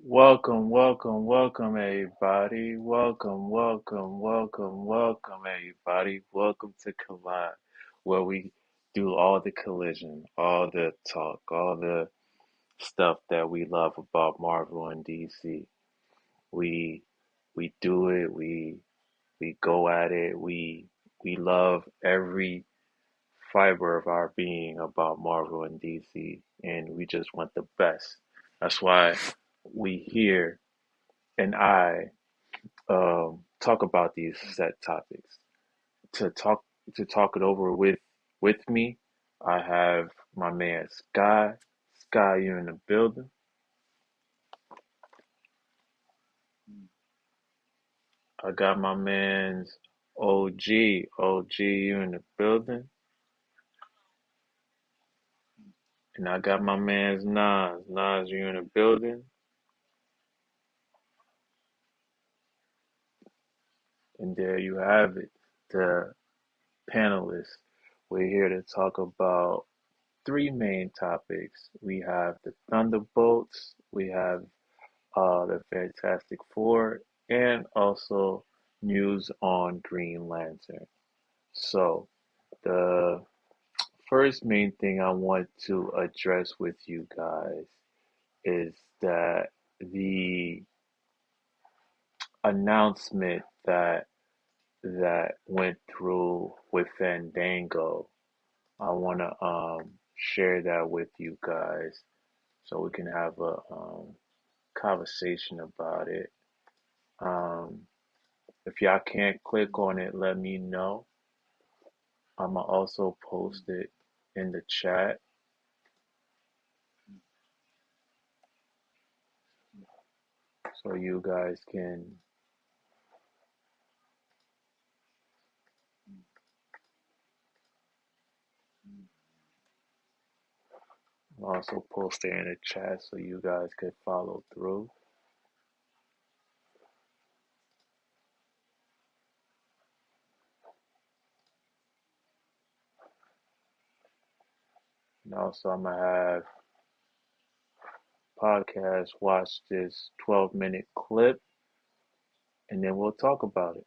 Welcome, everybody. Welcome, everybody. Welcome to Collide, where we do all the collision, all the talk, all the stuff that we love about Marvel and DC. We we do it. We go at it. We love every fiber of our being about Marvel and DC, and we just want the best. That's why we here and I talk about these set topics. To talk to talk it over with me, I have my man Sky. Sky, you in the building? I got my man's OG. OG, you in the building? And I got my man's Nas. Nas, you in the building? And there you have it, the panelists. We're here to talk about three main topics. We have the Thunderbolts, we have the Fantastic Four, and also news on Green Lantern. So, the first main thing I want to address with you guys is that the announcement that went through with Fandango. I want to share that with you guys so we can have a conversation about it. Um, if y'all can't click on it, let me know. I'm gonna also post it in the chat so you guys can also post it in the chat so you guys could follow through. And also, I'm gonna have podcast watch this 12-minute clip, and then we'll talk about it.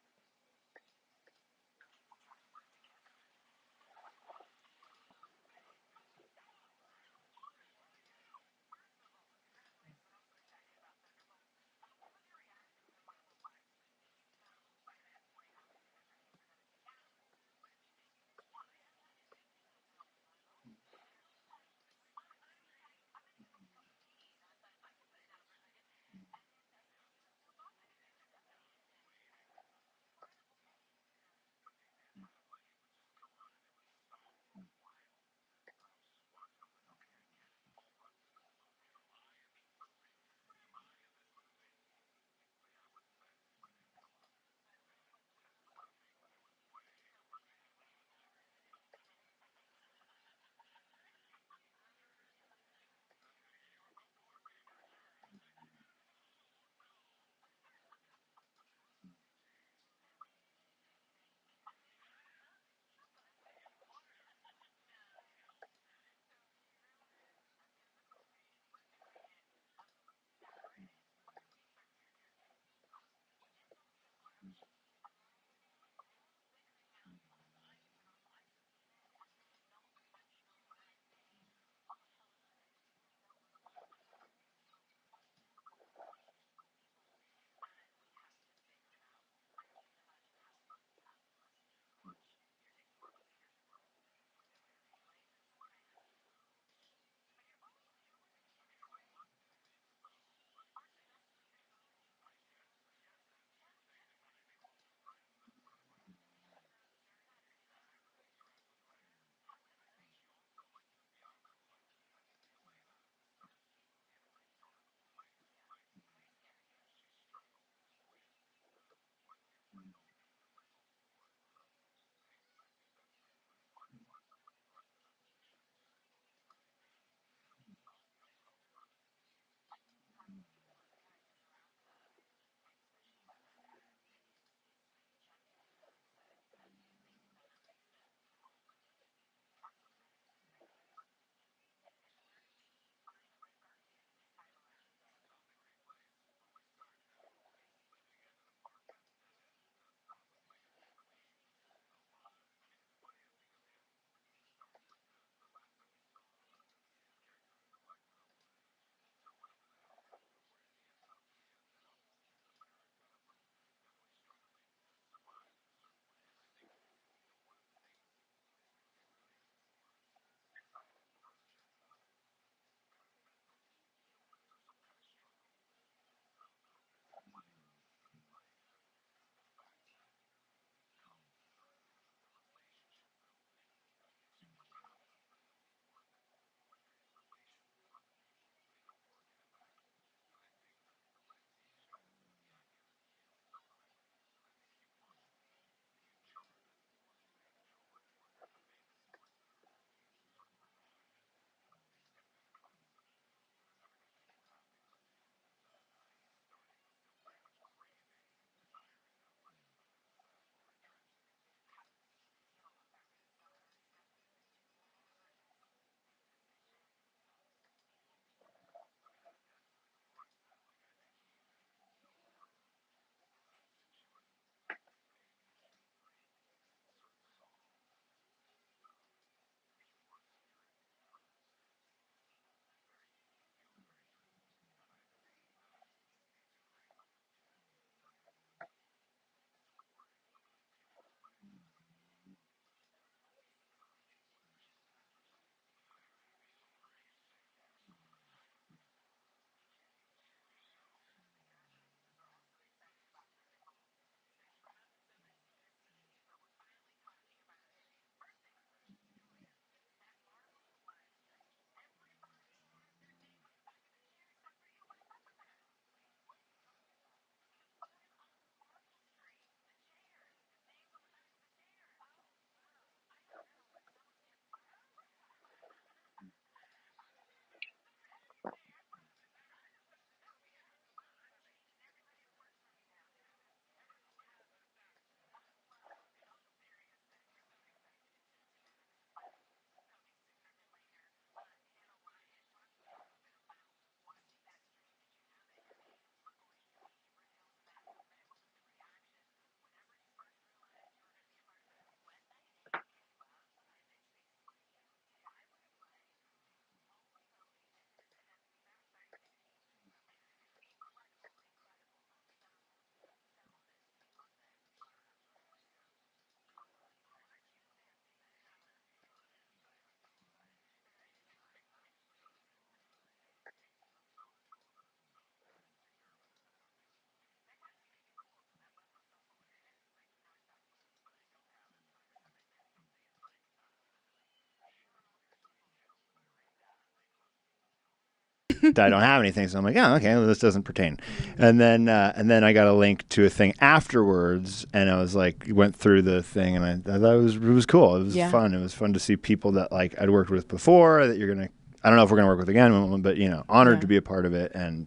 that I don't have anything. So I'm like, oh, okay, well, this doesn't pertain. And then I got a link to a thing afterwards, and I was like, went through the thing, and I thought it was cool. It was fun. It was fun to see people that like I'd worked with before that I don't know if we're gonna work with again, but honored to be a part of it, and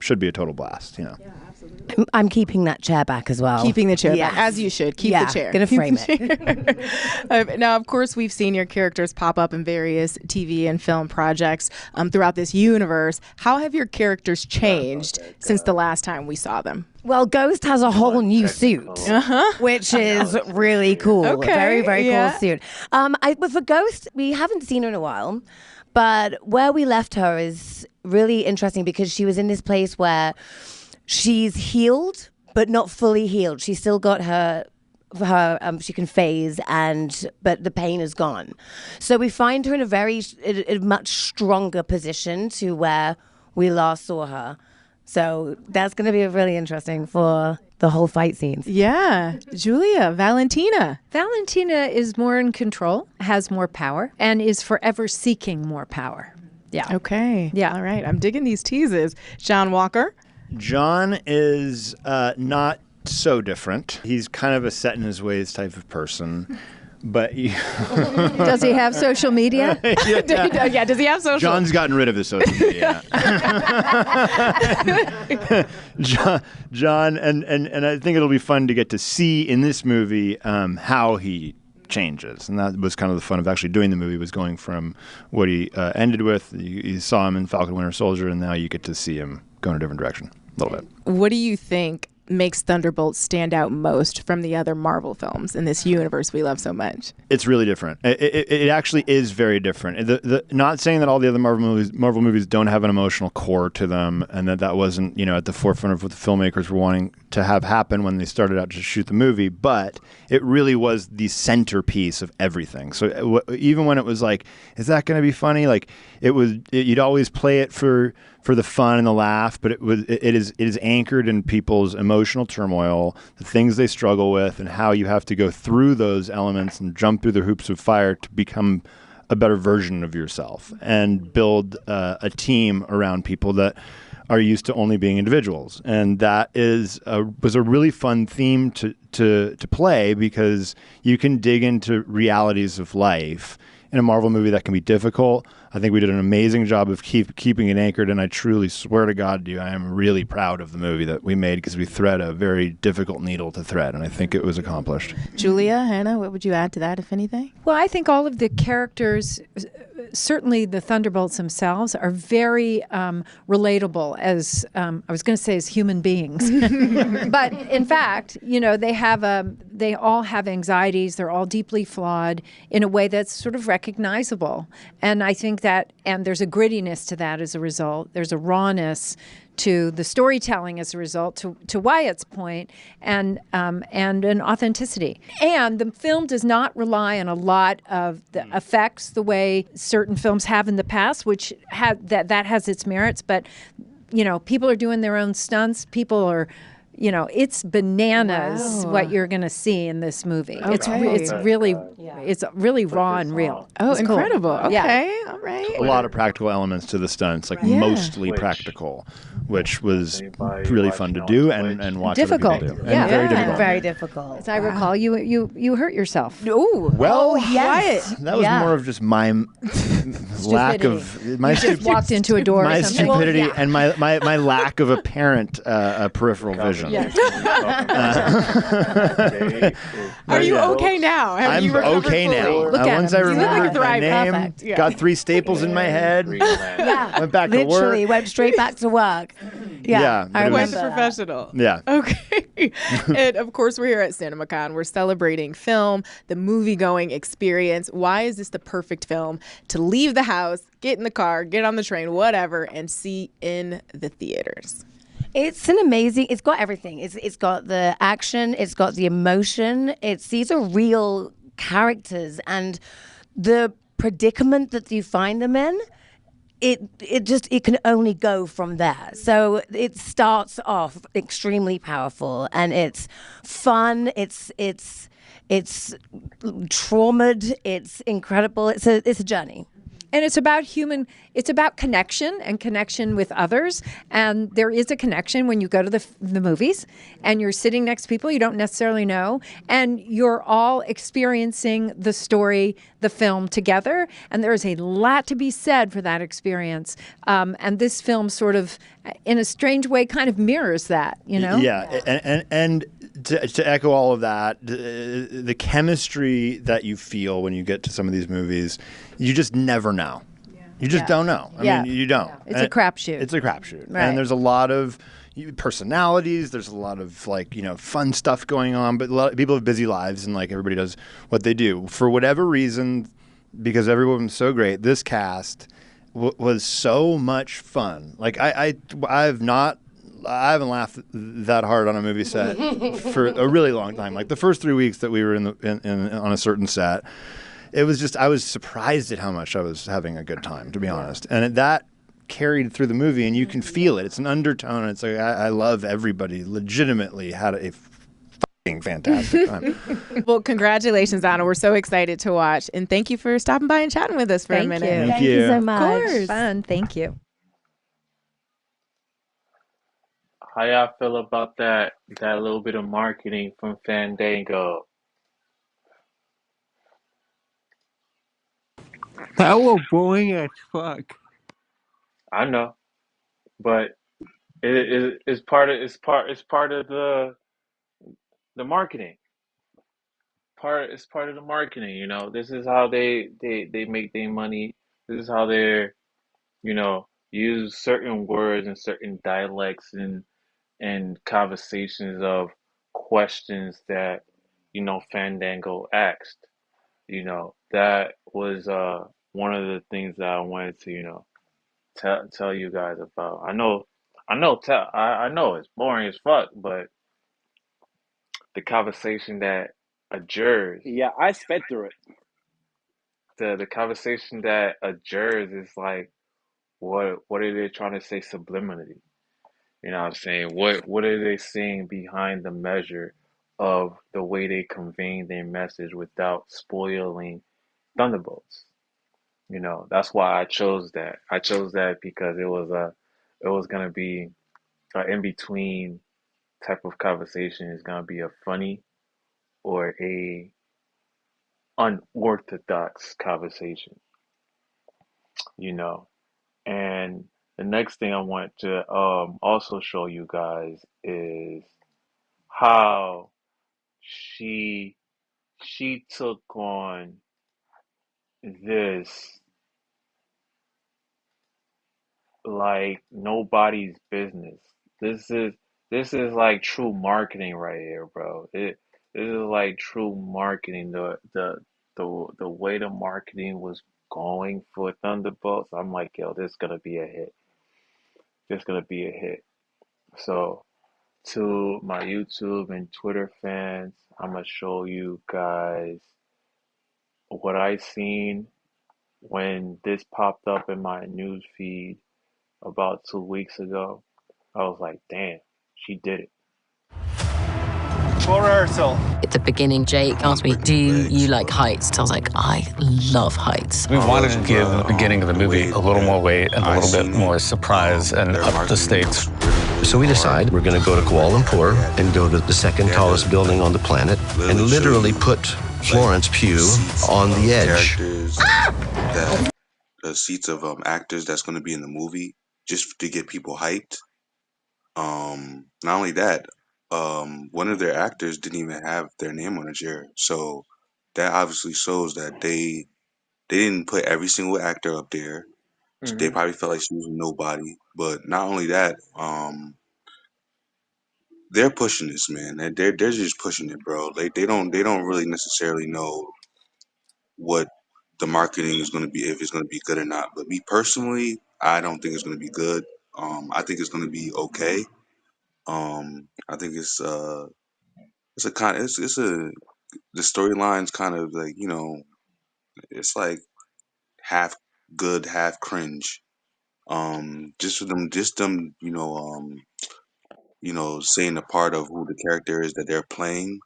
should be a total blast. Yeah, absolutely. I'm keeping that chair back as well. Keeping the chair back, as you should. Keep the chair. Gonna frame it. Now, of course, we've seen your characters pop up in various TV and film projects throughout this universe. How have your characters changed since the last time we saw them? Well, Ghost has a whole new suit, which is really cool. Okay, very, very cool suit. But for Ghost, we haven't seen her in a while. But where we left her is really interesting because she was in this place where she's healed, but not fully healed. She's still got her she can phase, but the pain is gone. So we find her in a much stronger position to where we last saw her. So that's going to be really interesting for the whole fight scenes. Yeah. Julia, Valentina. Valentina is more in control, has more power, and is forever seeking more power. Yeah. Okay. Yeah. All right. I'm digging these teases. John Walker. John is not so different. He's kind of a set in his ways type of person. But does he have social media? Yeah, does he have social? John's gotten rid of his social media. John, and I think it'll be fun to get to see in this movie how he changes, and that was kind of the fun of actually doing the movie, was going from what he ended with. You saw him in Falcon Winter Soldier, and now you get to see him go in a different direction a little bit. What do you think makes Thunderbolts stand out most from the other Marvel films in this universe we love so much? It's really different. It actually is very different. Not saying that all the other Marvel movies don't have an emotional core to them, and that wasn't at the forefront of what the filmmakers were wanting to have happen when they started out to shoot the movie, but it really was the centerpiece of everything. So even when it was like, is that going to be funny? Like you'd always play it for the fun and the laugh, but it is anchored in people's emotional turmoil, the things they struggle with, and how you have to go through those elements and jump through the hoops of fire to become a better version of yourself and build a team around people that are used to only being individuals. And that was a really fun theme to play, because you can dig into realities of life in a Marvel movie that can be difficult. I think we did an amazing job of keeping it anchored, and I truly swear to God to you, I am really proud of the movie that we made, because we thread a very difficult needle to thread, and I think it was accomplished. Julia, Hannah, what would you add to that, if anything? Well, I think all of the characters, certainly the Thunderbolts themselves, are very relatable as, I was going to say as human beings. But in fact, they all have anxieties. They're all deeply flawed in a way that's sort of recognizable. And I think that, and there's a grittiness to that as a result. There's a rawness to the storytelling as a result, to Wyatt's point, and an authenticity. And the film does not rely on a lot of the effects the way certain films have in the past, which that has its merits. But people are doing their own stunts. People are. It's bananas what you're going to see in this movie. Okay. It's really raw and real. Oh, it's incredible. Cool. Okay, all right. A lot of practical elements to the stunts, mostly practical, which was really fun to do and watch difficult. Other people do. Yeah. And very difficult. And very difficult. As I recall, you hurt yourself. Ooh. Well, yes. That was more of just my lack of you just walked into a door. My or something. stupidity and my lack of apparent peripheral vision. Yes. Are you okay now? I'm okay now. Look at Once him. I You look like remembered a my thrive. name, Perfect. Yeah. got 3 staples in my head, went back to work. Literally went straight back to work. Yeah, I but it Went remember. to professional. Yeah. Okay. And of course, we're here at CinemaCon. We're celebrating film, the movie-going experience. Why is this the perfect film to leave the house, get in the car, get on the train, whatever, and see in the theaters? It's got everything. It's got the action, it's got the emotion. These are real characters, and the predicament that you find them in, it can only go from there. So it starts off extremely powerful, and it's fun. It's traumatized. It's incredible. It's a journey. and it's about connection and connection with others. And there is a connection when you go to the movies and you're sitting next to people you don't necessarily know, and you're all experiencing the story, the film together. And there's a lot to be said for that experience. And this film sort of, in a strange way, kind of mirrors that, you know? Yeah, and to echo all of that, the chemistry that you feel when you get to some of these movies, you just never know. You just don't know. I mean, you don't. It's a crapshoot. It's a crapshoot. Right. And there's a lot of personalities. There's a lot of fun stuff going on. But a lot of people have busy lives, and everybody does what they do for whatever reason. Because everyone's so great, this cast was so much fun. I haven't laughed that hard on a movie set for a really long time. Like the first 3 weeks that we were on a certain set, it was just, I was surprised at how much I was having a good time, to be honest. And that carried through the movie, and you can feel it. It's an undertone. It's like, I love everybody. Legitimately had a fucking fantastic time. Well, congratulations, Anna. We're so excited to watch. And thank you for stopping by and chatting with us for a minute. Thank you so much. Of course. Fun. Thank you. How y'all feel about that little bit of marketing from Fandango? That was boring as fuck. I know, but it's part of the marketing. It's part of the marketing. This is how they make their money. This is how they're use certain words and certain dialects and conversations of questions that Fandango asked. That was one of the things that I wanted to tell you guys about. I know it's boring as fuck, but the conversation that adjures Yeah, I sped through it. the conversation that adjures is like, what are they trying to say subliminally? You know what I'm saying? What are they saying behind the measure of the way they convey their message without spoiling Thunderbolts? That's why I chose that. I chose that because it was gonna be an in between type of conversation. It's gonna be a funny or a unorthodox conversation. You know, and the next thing I want to also show you guys is how she she took on this like nobody's business. This is this is like true marketing right here, bro. This is like true marketing. The way the marketing was going for Thunderbolts, I'm like, yo, this is gonna be a hit. This is gonna be a hit. So to my YouTube and Twitter fans, I'm gonna show you guys what I seen when this popped up in my news feed about 2 weeks ago. I was like, damn, she did it. Full rehearsal. At the beginning, Jake asked me, do you like heights? So I was like, I love heights. We wanted to give the beginning of the movie a little more weight and a little bit more surprise and up the stakes. So we decide we're going to go to Kuala Lumpur and go to the second tallest building on the planet and literally put Florence Pugh on the edge. The seats of actors that's going to be in the movie just to get people hyped. Not only that, one of their actors didn't even have their name on a chair, so that obviously shows that they didn't put every single actor up there. So they Mm-hmm. probably felt like she was a nobody. But not only that, they're pushing this, man. They're just pushing it, bro. Like they don't really necessarily know what the marketing is going to be, if it's going to be good or not. But me personally, I don't think it's going to be good. I think it's going to be okay. I think it's a kind it's a the storyline's kind of like it's like half good, half cringe. Just them, saying the part of who the character is that they're playing.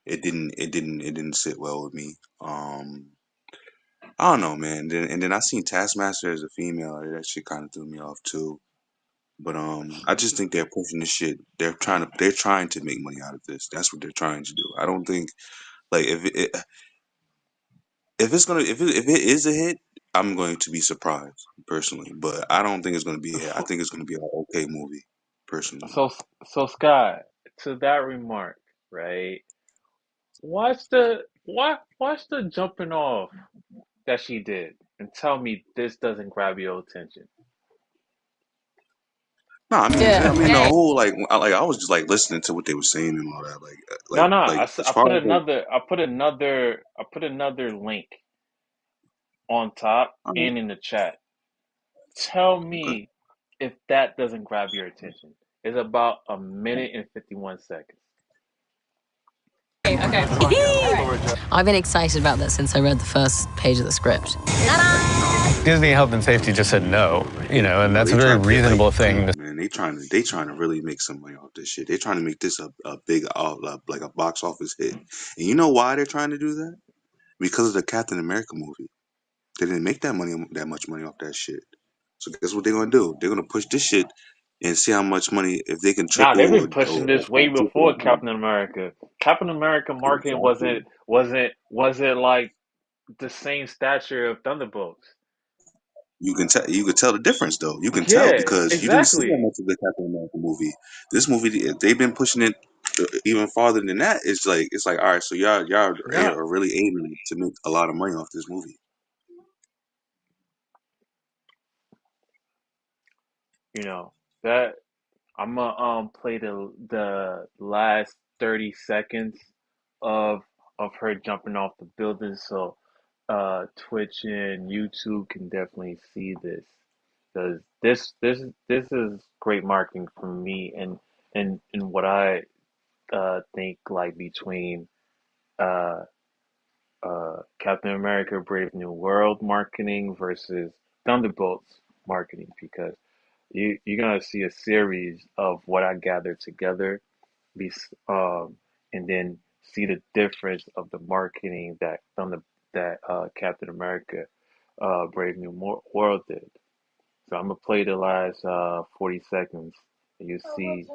It didn't sit well with me. I don't know, man. And then I seen Taskmaster as a female. That shit kind of threw me off too. But I just think they're pushing this shit. They're trying to make money out of this. That's what they're trying to do. I don't think like if it is a hit, I'm going to be surprised personally. But I don't think it's going to be a hit. I think it's going to be an okay movie personally. So, so Scott, to that remark, right? Watch the jumping off that she did, and tell me this doesn't grab your attention. No, I mean, Yeah. the whole I was just like listening to what they were saying and all that. No, no, As I far put as like, another link on top and in the chat. Tell okay. me if that doesn't grab your attention. It's about a minute and 51 seconds. I've been excited about that since I read the first page of the script. Disney Health and Safety just said no, and that's a They very trying to get reasonable thing. man. They trying to really make some money off this shit. They trying to make this a big like a box office hit. And you know why they're trying to do that? Because of the Captain America movie. They didn't make that much money off that shit. So guess what they're gonna do? They're gonna push this shit and see how much money if they can Nah, they've triple been or pushing this way quadruple before that money. Captain America. Captain America marketing Exactly. wasn't like the same stature of Thunderbolts. You could tell the difference though. You can tell Yeah, because you didn't see that exactly. much of the Captain America movie. This movie they've been pushing it even farther than that. It's like all right, so y'all Yeah, are really aiming to make a lot of money off this movie. you know that I'm gonna play the last 30 seconds of her jumping off the building, so Twitch and YouTube can definitely see this, because this is great marketing for me, and what I think, like, between uh Captain America Brave New World marketing versus Thunderbolts marketing, because you're gonna see a series of what I gathered together, be and then see the difference of the marketing that Captain America Brave New World did. So I'm gonna play the last 40 seconds, and you see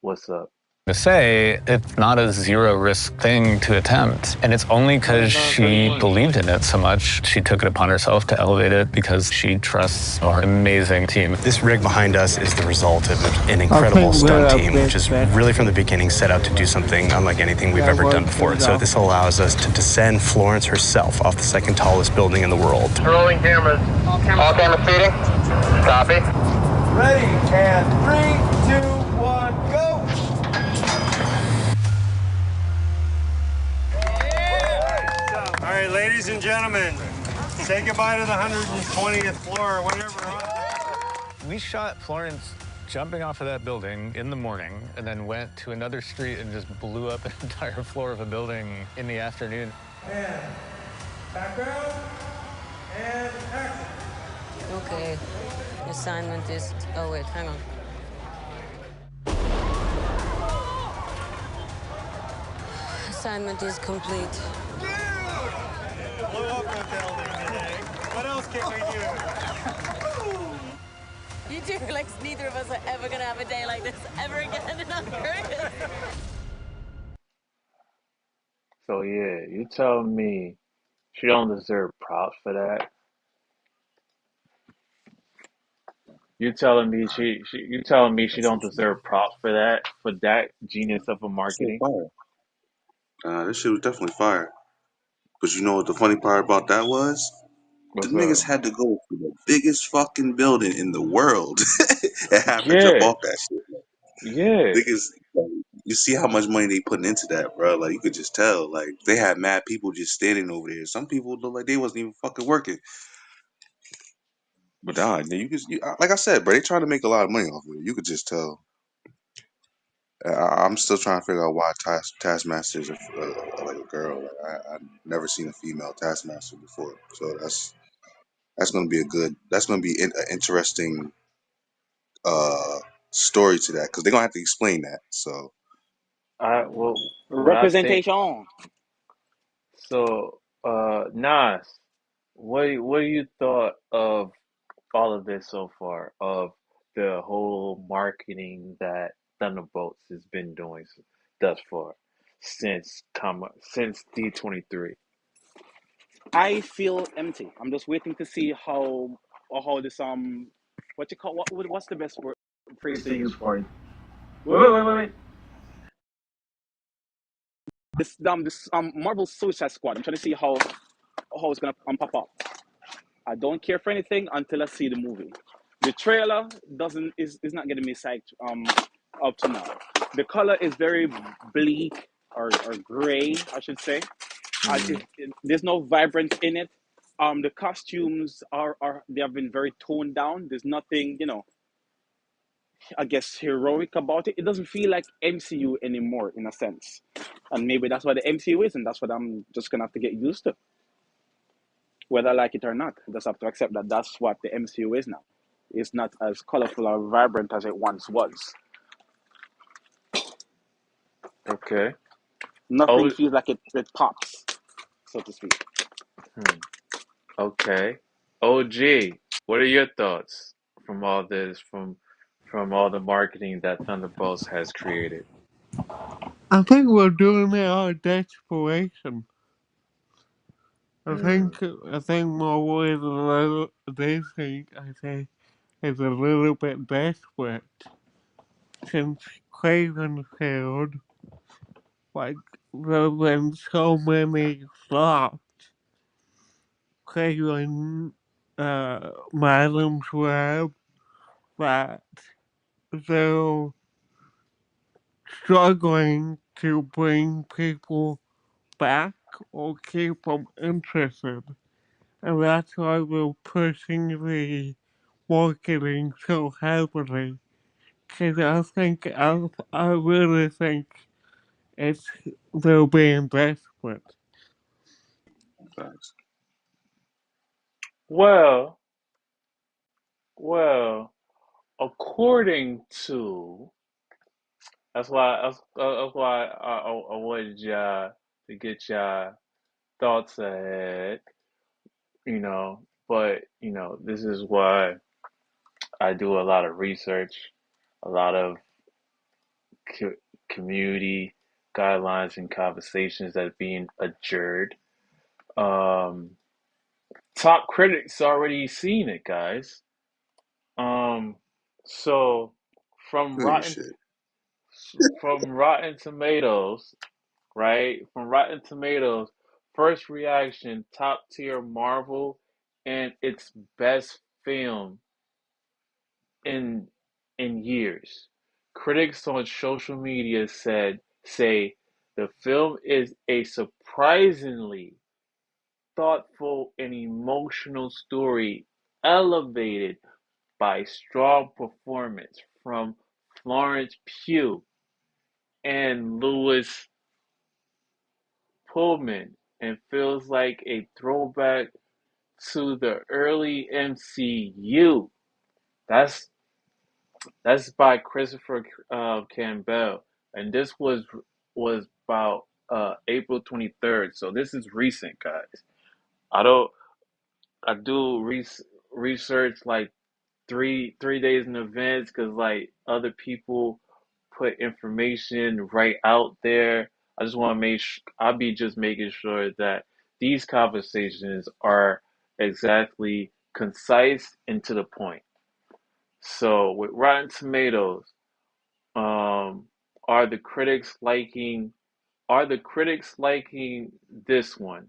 what's up. To say it's not a zero risk thing to attempt. And it's only because she 31. believed in it so much. She took it upon herself to elevate it because she trusts our amazing team. This rig behind us is the result of an incredible stunt team, which is really from the beginning set out to do something unlike anything we've ever done before. And so this allows us to descend Florence herself off the second tallest building in the world. Rolling cameras. All cameras feeding. Copy. Ready, and 3, 2, 1, go! All right, ladies and gentlemen, say goodbye to the 120th floor or whatever. We shot Florence jumping off of that building in the morning and then went to another street and just blew up an entire floor of a building in the afternoon. And background, and action. Okay. Assignment is. Oh, wait, hang on. Assignment is complete. Blew up a building today. What else can we do? You do like neither of us are ever gonna have a day like this ever again in our careers. So yeah, you tell me she don't deserve props for that? You telling me she don't deserve props for that genius of a Shit marketing? fire. This shit was definitely fire. But you know what the funny part about that was? The What's niggas up? had to go to the biggest fucking building in the world and have her jump Yeah, off that shit. yeah. Niggas, like, you see how much money they putting into that, bro. Like you could just tell. Like they had mad people just standing over there. Some people look like they wasn't even fucking working. But nah, like I said, bro, they trying to make a lot of money off of it. You could just tell. I'm still trying to figure out why Taskmaster is like a girl. Like I've never seen a female Taskmaster before, so that's gonna be an interesting uh story to that because they're gonna have to explain that. So I well, what I think. Representation. So, Nas. what do you thought of all of this so far? Of the whole marketing that Thunderbolts has been doing thus far since D23. I feel empty. I'm just waiting to see how this what you call what's the best word phrase to use for it? Wait. This Marvel Suicide Squad. I'm trying to see how it's gonna pop up. I don't care for anything until I see the movie. The trailer doesn't is not getting me psyched up to now. The color is very bleak or gray, I should say. There's no vibrance in it. The costumes are they have been very toned down. There's nothing, I guess heroic about it. It doesn't feel like MCU anymore in a sense. And maybe that's what the MCU is, and that's what I'm just gonna have to get used to. Whether I like it or not, I just have to accept that that's what the MCU is now. It's not as colorful or vibrant as it once was. Okay. Nothing Oh, feels like it pops, so to speak. okay. OG, what are your thoughts from all this, from all the marketing that Thunderbolts has created? I think we're doing it out of desperation. I think more ways than they think. I think it's a little bit desperate since Craven failed. Like there have been so many flops. Craven, Madam's Web, that they're struggling to bring people back or keep them interested. And that's why we're pushing the marketing so heavily. Because I really think it's they're being desperate. Facts. Well, well, according to that's why I wanted y'all to get y'all thoughts ahead, but this is why I do a lot of research, a lot of co- community guidelines and conversations that are being adjured. Um, Top critics already seen it, guys. Um, so from Clear Rotten shit. from Rotten Tomatoes, right? From Rotten Tomatoes, first reaction, top tier Marvel and its best film in years. Critics on social media say the film is a surprisingly thoughtful and emotional story elevated by strong performance from Florence Pugh and Louis Pullman and feels like a throwback to the early MCU. That's that's by Christopher Campbell, and this was about April 23rd. So this is recent, guys. I don't I do research like three days in advance because like other people put information right out there. I just want to I'll be just making sure that these conversations are exactly concise and to the point. So with Rotten Tomatoes, um, are the critics liking are the critics liking this one?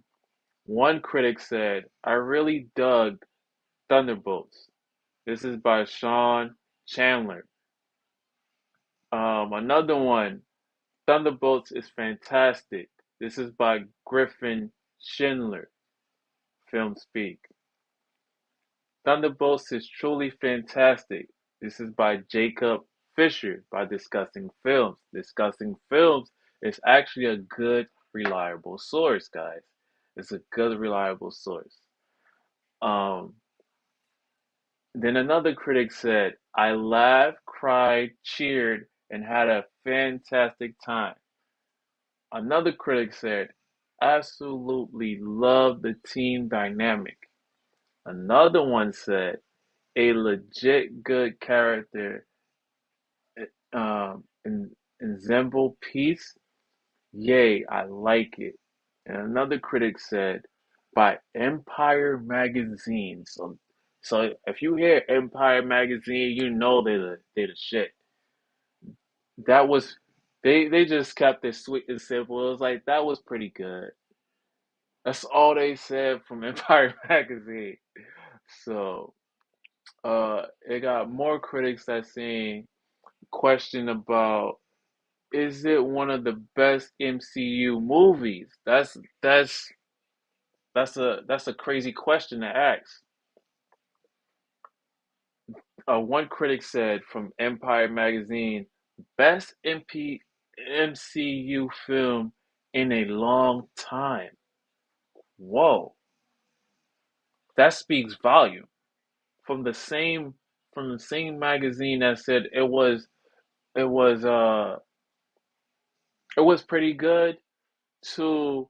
One critic said, "I really dug Thunderbolts." This is by Sean Chandler. Another one, Thunderbolts is fantastic. This is by Griffin Schindler, Film Speak. Thunderbolts is truly fantastic. This is by Jacob Fisher by Discussing Films. Discussing Films is actually a good, reliable source, guys. It's a good, reliable source. Um, then another critic said, I laughed, cried, cheered, and had a fantastic time. Another critic said, absolutely love the team dynamic. Another one said, a legit good character in ensemble piece. Yay, I like it. And another critic said, by Empire Magazine. So if you hear Empire Magazine, you know they the shit. That was they just kept it sweet and simple. It was like that was pretty good. That's all they said from Empire Magazine. So it got more critics that saying question about is it one of the best MCU movies? That's a crazy question to ask. One critic said from Empire Magazine, best MCU film in a long time. Whoa, that speaks volume. From the same magazine that said it was uh it was pretty good to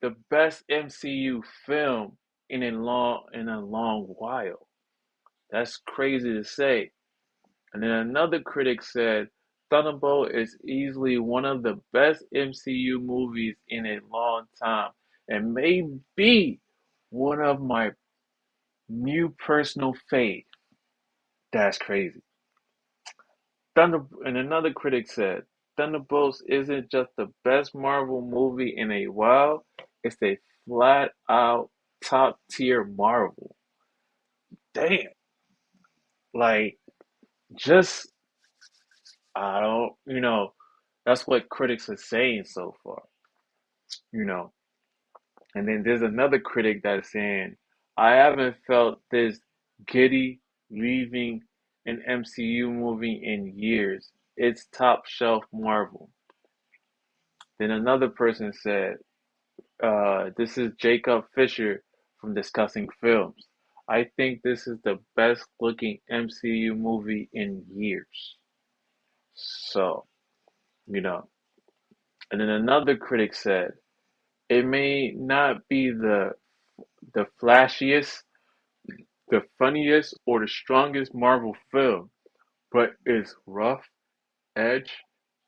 the best MCU film in a long while. That's crazy to say. And then another critic said Thunderbolt is easily one of the best MCU movies in a long time and may be one of my new personal fave. That's crazy. And another critic said Thunderbolts isn't just the best Marvel movie in a while, it's a flat out top tier Marvel. Damn. Like, just, I don't, that's what critics are saying so far, you know. And then there's another critic that is saying, I haven't felt this giddy leaving an MCU movie in years. It's top shelf Marvel. Then another person said, this is Jacob Fisher from Discussing Films. I think this is the best looking MCU movie in years. So, you know. And then another critic said, it may not be the flashiest, the funniest, or the strongest Marvel film, but its rough edge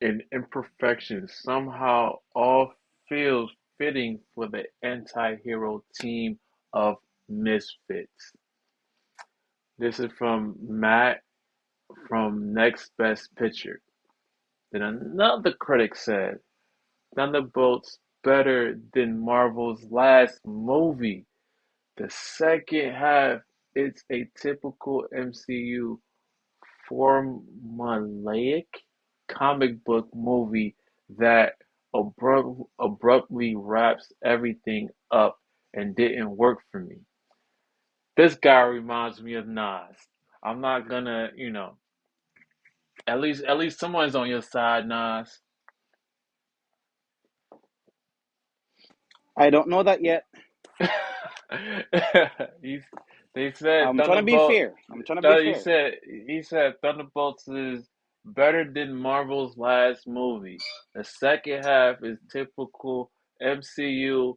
and imperfection somehow all feels fitting for the anti-hero team of misfits. This is from Matt from Next Best Picture. Then another critic said, Thunderbolts better than Marvel's last movie. The second half, it's a typical MCU formulaic comic book movie that abruptly wraps everything up and didn't work for me. This guy reminds me of Nas. I'm not gonna, at least someone's on your side, Nas. I don't know that yet. He's, they said I'm trying to be Thunderbolt. fair. I'm trying to be fair. He said Thunderbolts is better than Marvel's last movie. The second half is typical MCU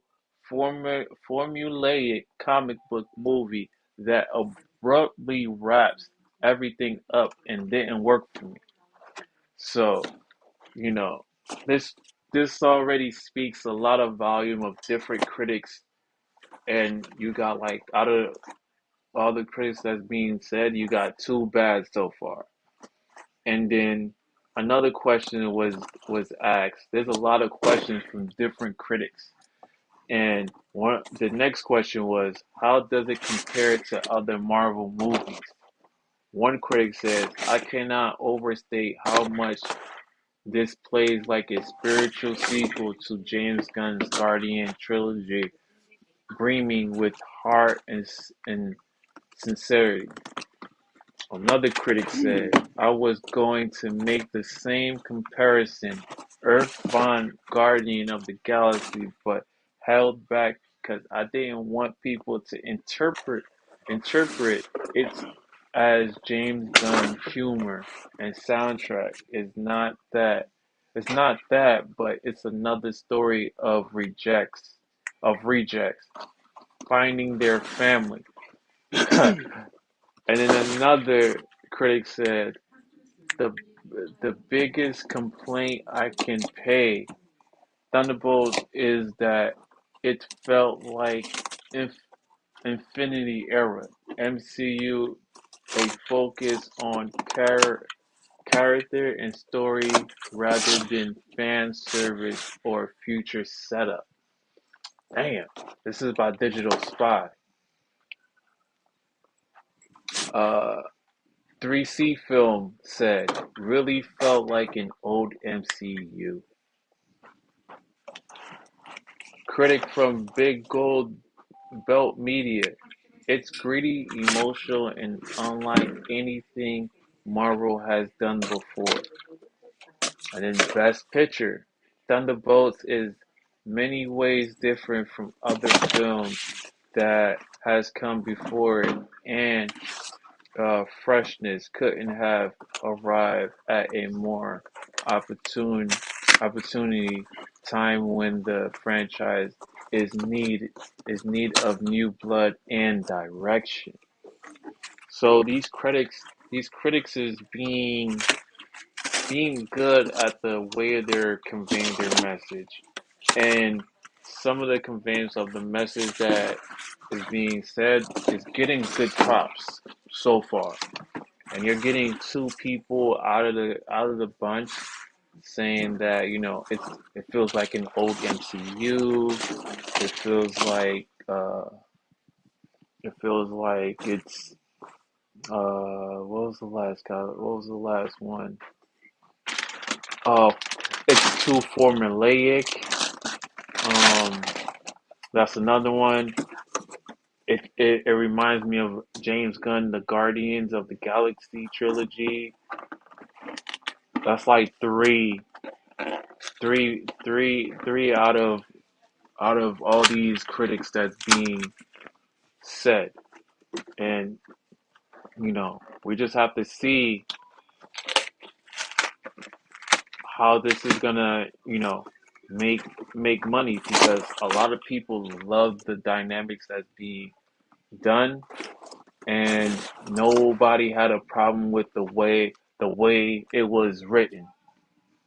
formulaic comic book movie that abruptly wraps everything up and didn't work for me. So, you know, this this already speaks a lot of volume of different critics, and you got like out of all the critics that's being said, you got two bad so far. And then another question was asked. There's a lot of questions from different critics. And the next question was, how does it compare to other Marvel movies? One critic says, I cannot overstate how much this plays like a spiritual sequel to James Gunn's Guardian trilogy, brimming with heart and sincerity. Another critic said, I was going to make the same comparison, Earthbound Guardian of the Galaxy, but held back because I didn't want people to interpret it as James Gunn humor and soundtrack it's not that, but it's another story of rejects, finding their family. And then another critic said the the biggest complaint I can pay Thunderbolts is that it felt like Infinity Era MCU, a focus on character and story rather than fan service or future setup. Damn, this is about Digital Spy. Uh, 3C Film said, really felt like an old MCU. Critic from Big Gold Belt Media, it's greedy, emotional, and unlike anything Marvel has done before. And then Best Picture, Thunderbolts is many ways different from other films that has come before it, and freshness couldn't have arrived at a more opportune opportunity time when the franchise is need of new blood and direction. So these critics is being good at the way they're conveying their message, and some of the conveyance of the message that is being said is getting good props so far. And you're getting two people out of the bunch saying that it feels like an old MCU. It feels like it's what was the last guy? What was the last one? Oh, it's too formulaic. Um, that's another one. It reminds me of James Gunn, the Guardians of the Galaxy trilogy. That's like three out of all these critics that's being said, and we just have to see how this is gonna make make money because a lot of people love the dynamics that's being done, and nobody had a problem with the way it was written.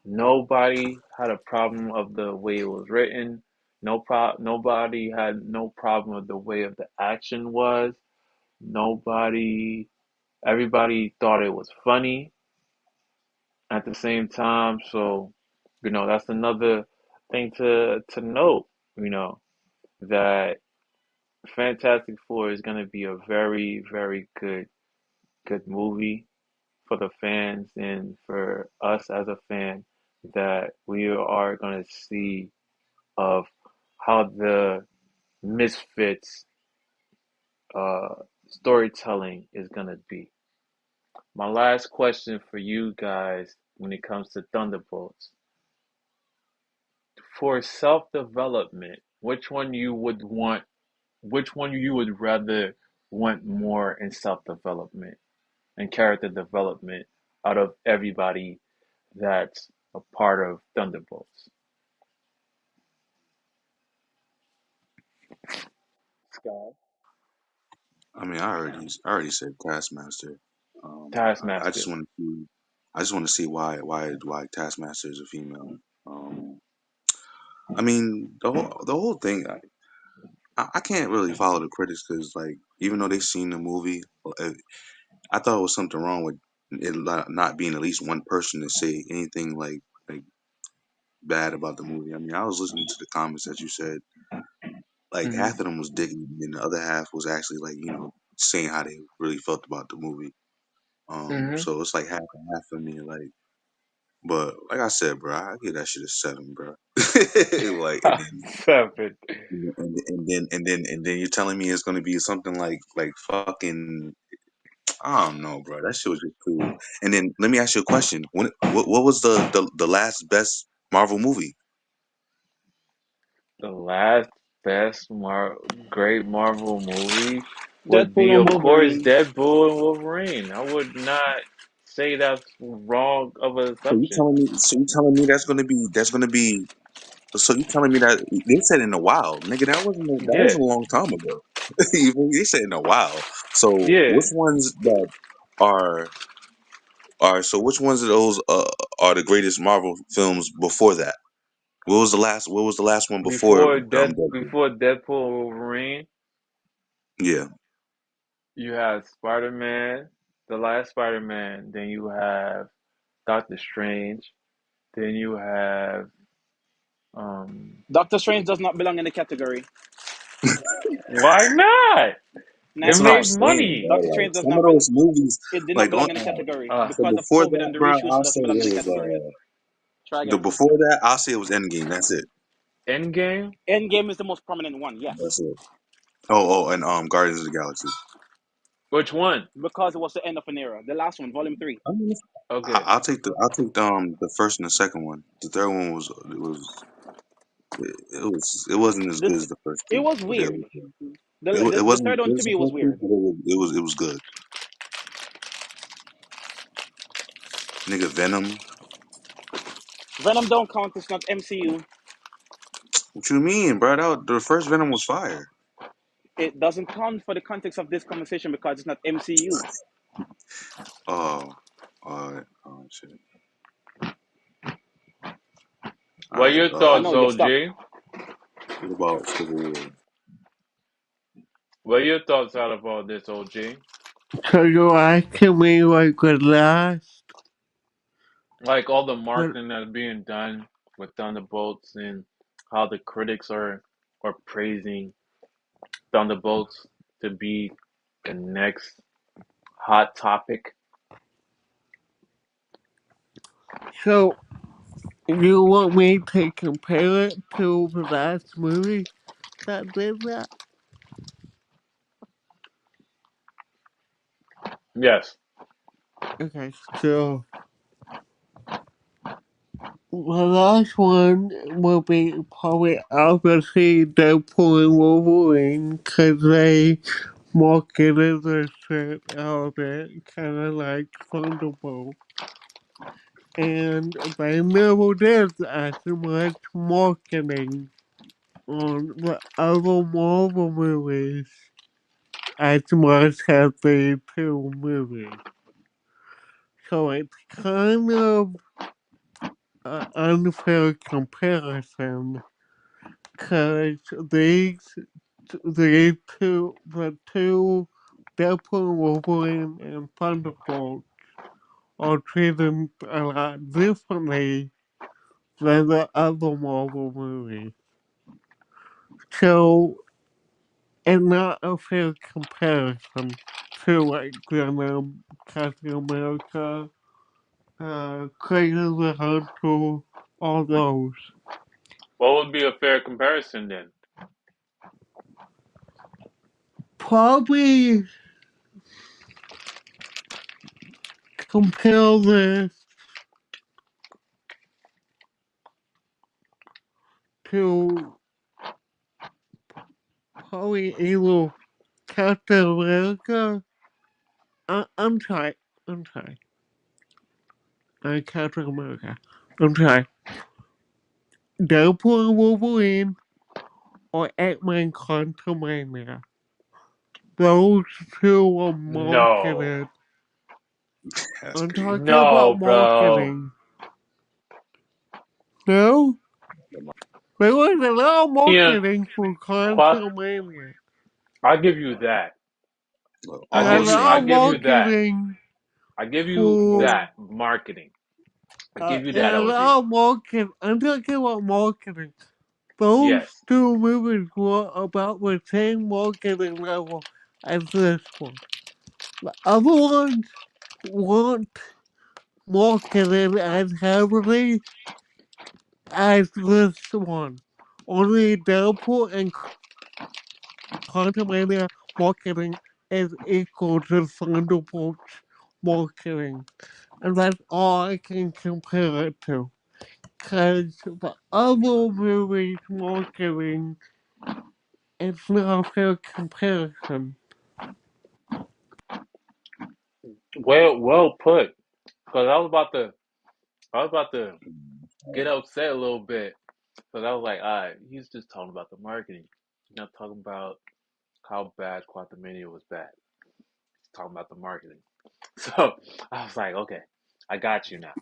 Nobody had a problem of the way it was written. Nobody had no problem with the way of the action was. Nobody. Everybody thought it was funny at the same time. So, that's another thing to note. You know that Fantastic Four is going to be a very, very good movie for the fans and for us as a fan, that we are going to see of how the Misfits uh, storytelling is going to be. My last question for you guys when it comes to Thunderbolts. For self-development, which one you would rather want more in self-development and character development out of everybody that's a part of Thunderbolts? Scott. I mean, I already said Taskmaster. I Taskmaster. just want to see, I just want to see why Taskmaster is a female. Um, I mean, the whole thing. I can't really follow the critics because, like, even though they've seen the movie, I thought it was something wrong with it not being at least one person to say anything like bad about the movie. I mean, I was listening to the comments that you said. Like Hmm. half of them was digging, and the other half was actually like saying how they really felt about the movie. Hmm. So it's like half and half for me. Like, but like I said, bro, I give that shit a 7, bro. Like, Seven. and then you're telling me it's gonna be something like fucking. I don't know, bro. That shit was just cool. And then let me ask you a question. What was the last best Marvel movie? The last best great Marvel movie would Deadpool be, and of course, Wolverine. Deadpool and Wolverine. I would not say that's wrong of an assumption. So you telling me that's gonna be. So you telling me that they said in a while, nigga? That wasn't a Yeah, long time ago. You said in a while. So Yeah, which ones that are so which ones of those are the greatest Marvel films before that? What was the last one before Deadpool? before Deadpool and Wolverine, Yeah. you have Spider Man, the last Spider Man. Then you have Doctor Strange. Then you have um. Doctor Strange does not belong in the category. Why not? It That's Nice what I'm made try. saying, money. bro. Doctor Like Strange does some of not belong. those movies, It did not like belong in the category so because of before COVID that, and the bro, reshoots. It I'll doesn't say belong in it the was category. Try the again. before that, I'll say it was Endgame. That's it. Endgame. Endgame is the most prominent one. Yes, That's it. Oh, and Guardians of the Galaxy. Which one? because it was the end of an era. The last one, Volume 3. I mean, Okay. I'll take the first and the second one. The third one it wasn't as good as the first It two, was but weird. it The wasn't third as one good to as the me was first two, weird. but it was good. Nigga, Venom. Venom don't count. It's not MCU. What you mean, bro? The first Venom was fire. It doesn't count for the context of this conversation because it's not MCU. Oh, oh shit. All What are right. your I thoughts, know you're stuck. OG? What about Civil War? What are your thoughts out of all this, OG? So you're asking me like the last, Like all the but marketing that's being done with Thunderbolts and how the critics are praising Thunderbolts to be the next hot topic. so you want me to compare it to the last movie that did that? Yes. Okay, so the last one will be probably obviously Deadpool and Wolverine because they marketed the shit out of it, kind of like Thunderbolt. And they never did as much marketing on the other Marvel movies as much as the two movies. So it's kind of an unfair comparison because these two, the two Deadpool, Wolverine, and Thunderbolt are treated a lot differently than the other Marvel movies. So it's not a fair comparison to like Venom, Captain America, Kratos the Hunter, all those. What would be a fair comparison then? Probably compare this to probably either Captain America. I'm sorry. I'm sorry. Captain America. I'm sorry. Deadpool and Wolverine or Ant-Man Quantumania. Those two were No. marketed. That's I'm crazy. talking about No, bro. marketing. No? There was a lot of Ian, marketing for Qua- Quantumania. I'll give you that. And a lot I of give you that. marketing I give you for that marketing. I give you and that, a OG. lot of marketing. I'm talking about marketing. Those Yes. two movies were about the same marketing level as this one. The other ones weren't marketed as heavily as this one. Only Deadpool and Quantumania marketing is equal to Thunderbolts marketing. And that's all I can compare it to. Because the other movies marketing, it's not a fair comparison. Well put. Because I was about to get upset a little bit. Because I was like, all right, he's just talking about the marketing. He's not talking about how bad Quantumania was bad. He's talking about the marketing. So I was like, okay, I got you now.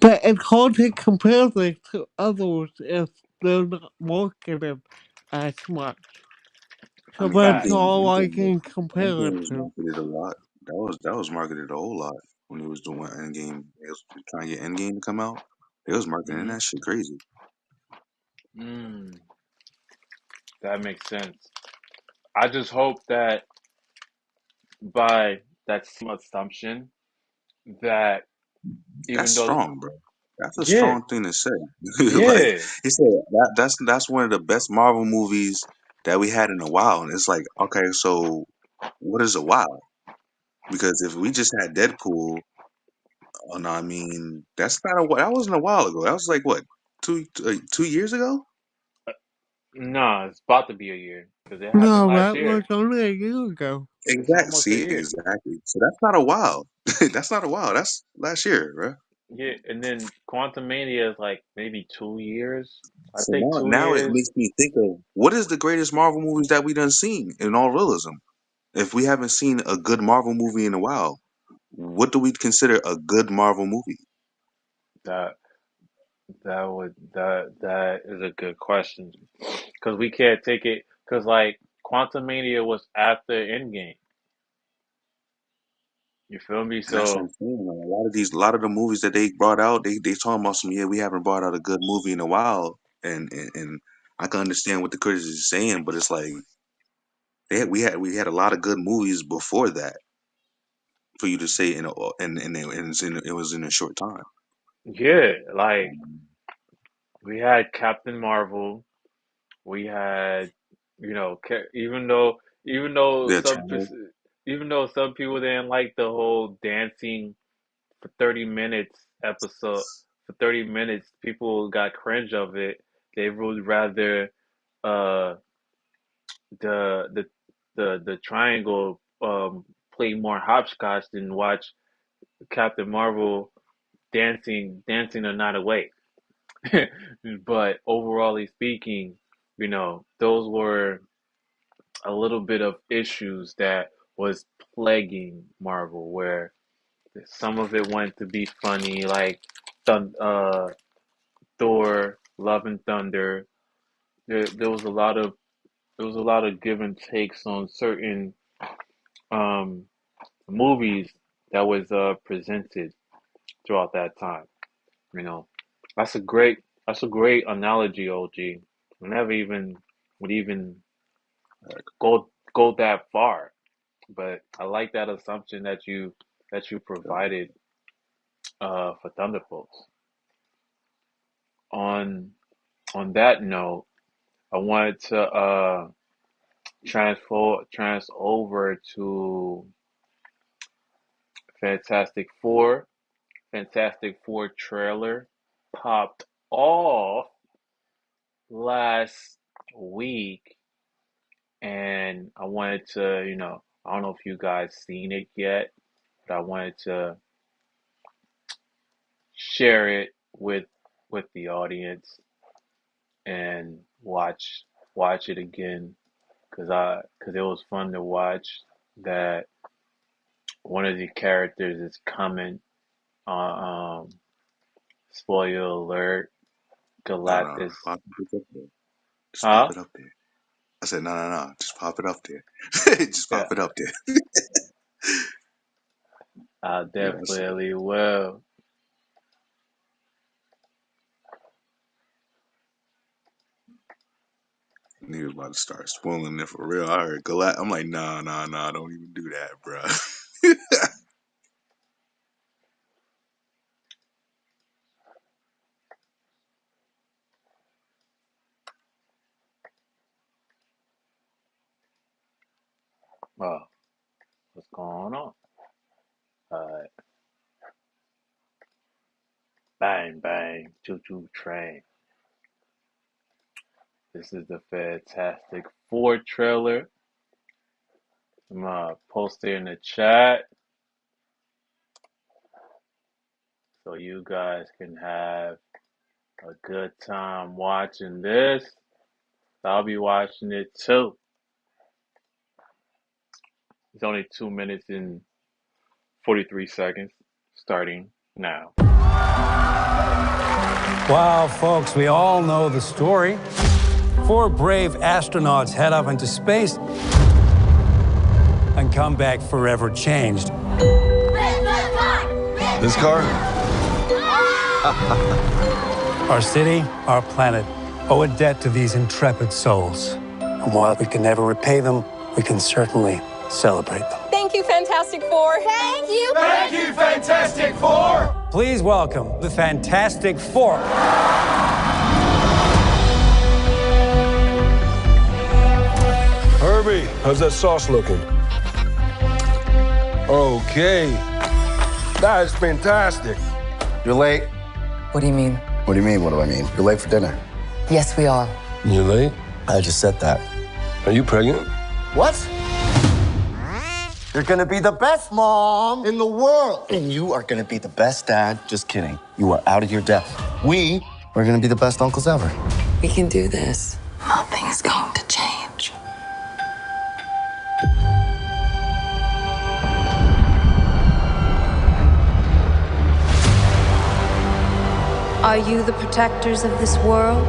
But it's hard to compare this to others if they're not marketed as much. I So mean, that's Facts. all I can compare it Endgame was to. marketed a lot. That was marketed a whole lot when he was doing Endgame. They was trying to get Endgame to come out. They was marketing Mm-hmm. that shit crazy. That makes sense. I just hope that by that same assumption that That's even though strong, bro. That's a yeah, strong thing to say. Like yeah, he said, that's one of the best Marvel movies that we had in a while. And it's like, okay, so what is a while? Because if we just had Deadpool, oh, no, I mean that's not a that wasn't a while ago. That was like what 2 years ago. no, it's about to be a year because it happened No, last that was year. only a year ago. It's Exactly. almost a See, year. exactly. So that's not a while. That's not a while. That's last year, bro. Yeah, and then Quantum Mania is like maybe 2 years. I So think two now it years. makes me think of what is the greatest Marvel movies that we done seen in all realism. If we haven't seen a good Marvel movie in a while, what do we consider a good Marvel movie? That that is a good question because we can't take it because like Quantum Mania was after Endgame. You feel me? And that's what I'm So saying. Like, a lot of the movies that they brought out, they talking about some. Yeah, we haven't brought out a good movie in a while, and I can understand what the critics is saying, but it's like we had a lot of good movies before that for you to say it was in a short time. yeah, like we had Captain Marvel. We had, even though The Eternals, even though some people didn't like the whole dancing for 30 minutes episode, for 30 minutes, people got cringe of it. They would rather uh the the the triangle play more hopscotch than watch Captain Marvel dancing the night away. But overall speaking, those were a little bit of issues that was plaguing Marvel, where some of it went to be funny, like Thor, Love and Thunder. There was a lot of give and takes on certain um, movies that was presented throughout that time. You know, that's a great analogy, OG. I never even would even go that far. But I like that assumption that you provided for Thunderbolts. On on that note, I wanted to trans over to Fantastic Four. Fantastic Four trailer popped off last week, and I wanted to, I don't know if you guys seen it yet, but I wanted to share it with the audience and watch it again because it was fun to watch that one of the characters is coming on spoiler alert no, Galactus. pop it up there. Just pop Huh? it up there. I said no, just pop it up there. Just Yeah, pop it up there. I Yeah, I said definitely will. he was about to start spoiling it for real. I heard I'm like, nah, don't even do that, bro. What's going on? Alright. Bang bang choo choo train. This is the Fantastic Four trailer. I'm gonna post it in the chat so you guys can have a good time watching this. I'll be watching it too. It's only 2 minutes and 43 seconds, starting now. Wow, folks, we all know the story. 4 brave astronauts head off into space and come back forever changed. This car? Our city, our planet, owe a debt to these intrepid souls. And while we can never repay them, we can certainly celebrate them. Thank you, Fantastic Four. Thank you. Thank you, Fantastic Four. Please welcome the Fantastic Four. Herbie, how's that sauce looking? Okay. That's fantastic. You're late. What do you mean? What do you mean, what do I mean? You're late for dinner. Yes, we are. You late? I just said that. Are you pregnant? What? You're gonna be the best mom in the world. And you are gonna be the best dad. Just kidding. You are out of your depth. We are gonna be the best uncles ever. We can do this. Nothing's going to change. Are you the protectors of this world?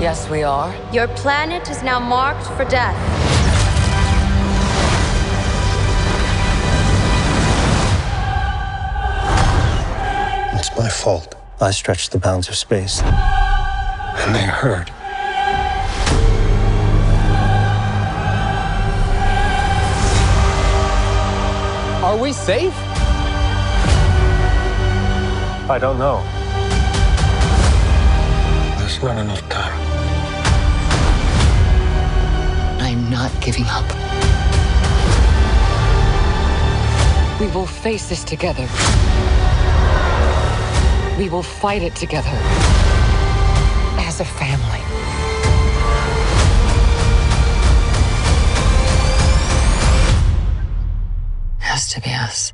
Yes, we are. Your planet is now marked for death. It's my fault. I stretched the bounds of space. And they hurt. Are we safe? I don't know. There's not enough time. I'm not giving up. We will face this together. We will fight it together. As a family. Has to be us.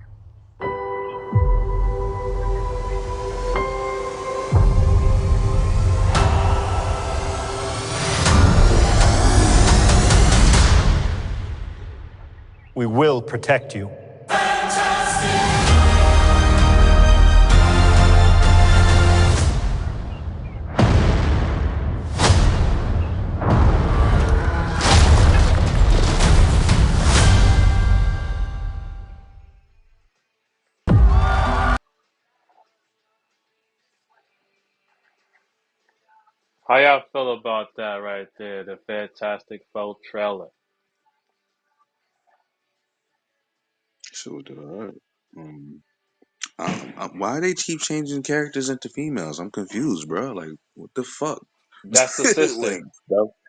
We will protect you. How y'all feel about that right there? The Fantastic Four trailer. So, why they keep changing characters into females? I'm confused, bro. Like, what the fuck? That's the Like, sister.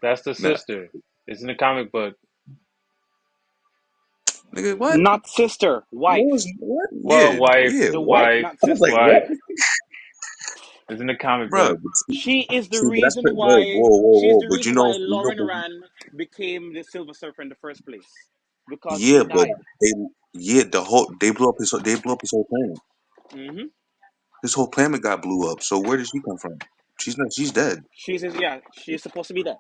That's the nah, sister. It's in the comic book. nigga, what? Not sister, What wife. was what? Well, Yeah, wife, yeah, The what? wife, wife, not I was like, sister. what? wife. It's in the comic Bro, book. She is the see, but that's reason whoa, why. whoa, whoa, She is whoa. the But reason why Lauren Rand became the Silver Surfer in the first place, because yeah, he but died. they blew up his whole planet. Hmm. His whole planet got blew up. So where did she come from? She's dead. She's supposed to be there.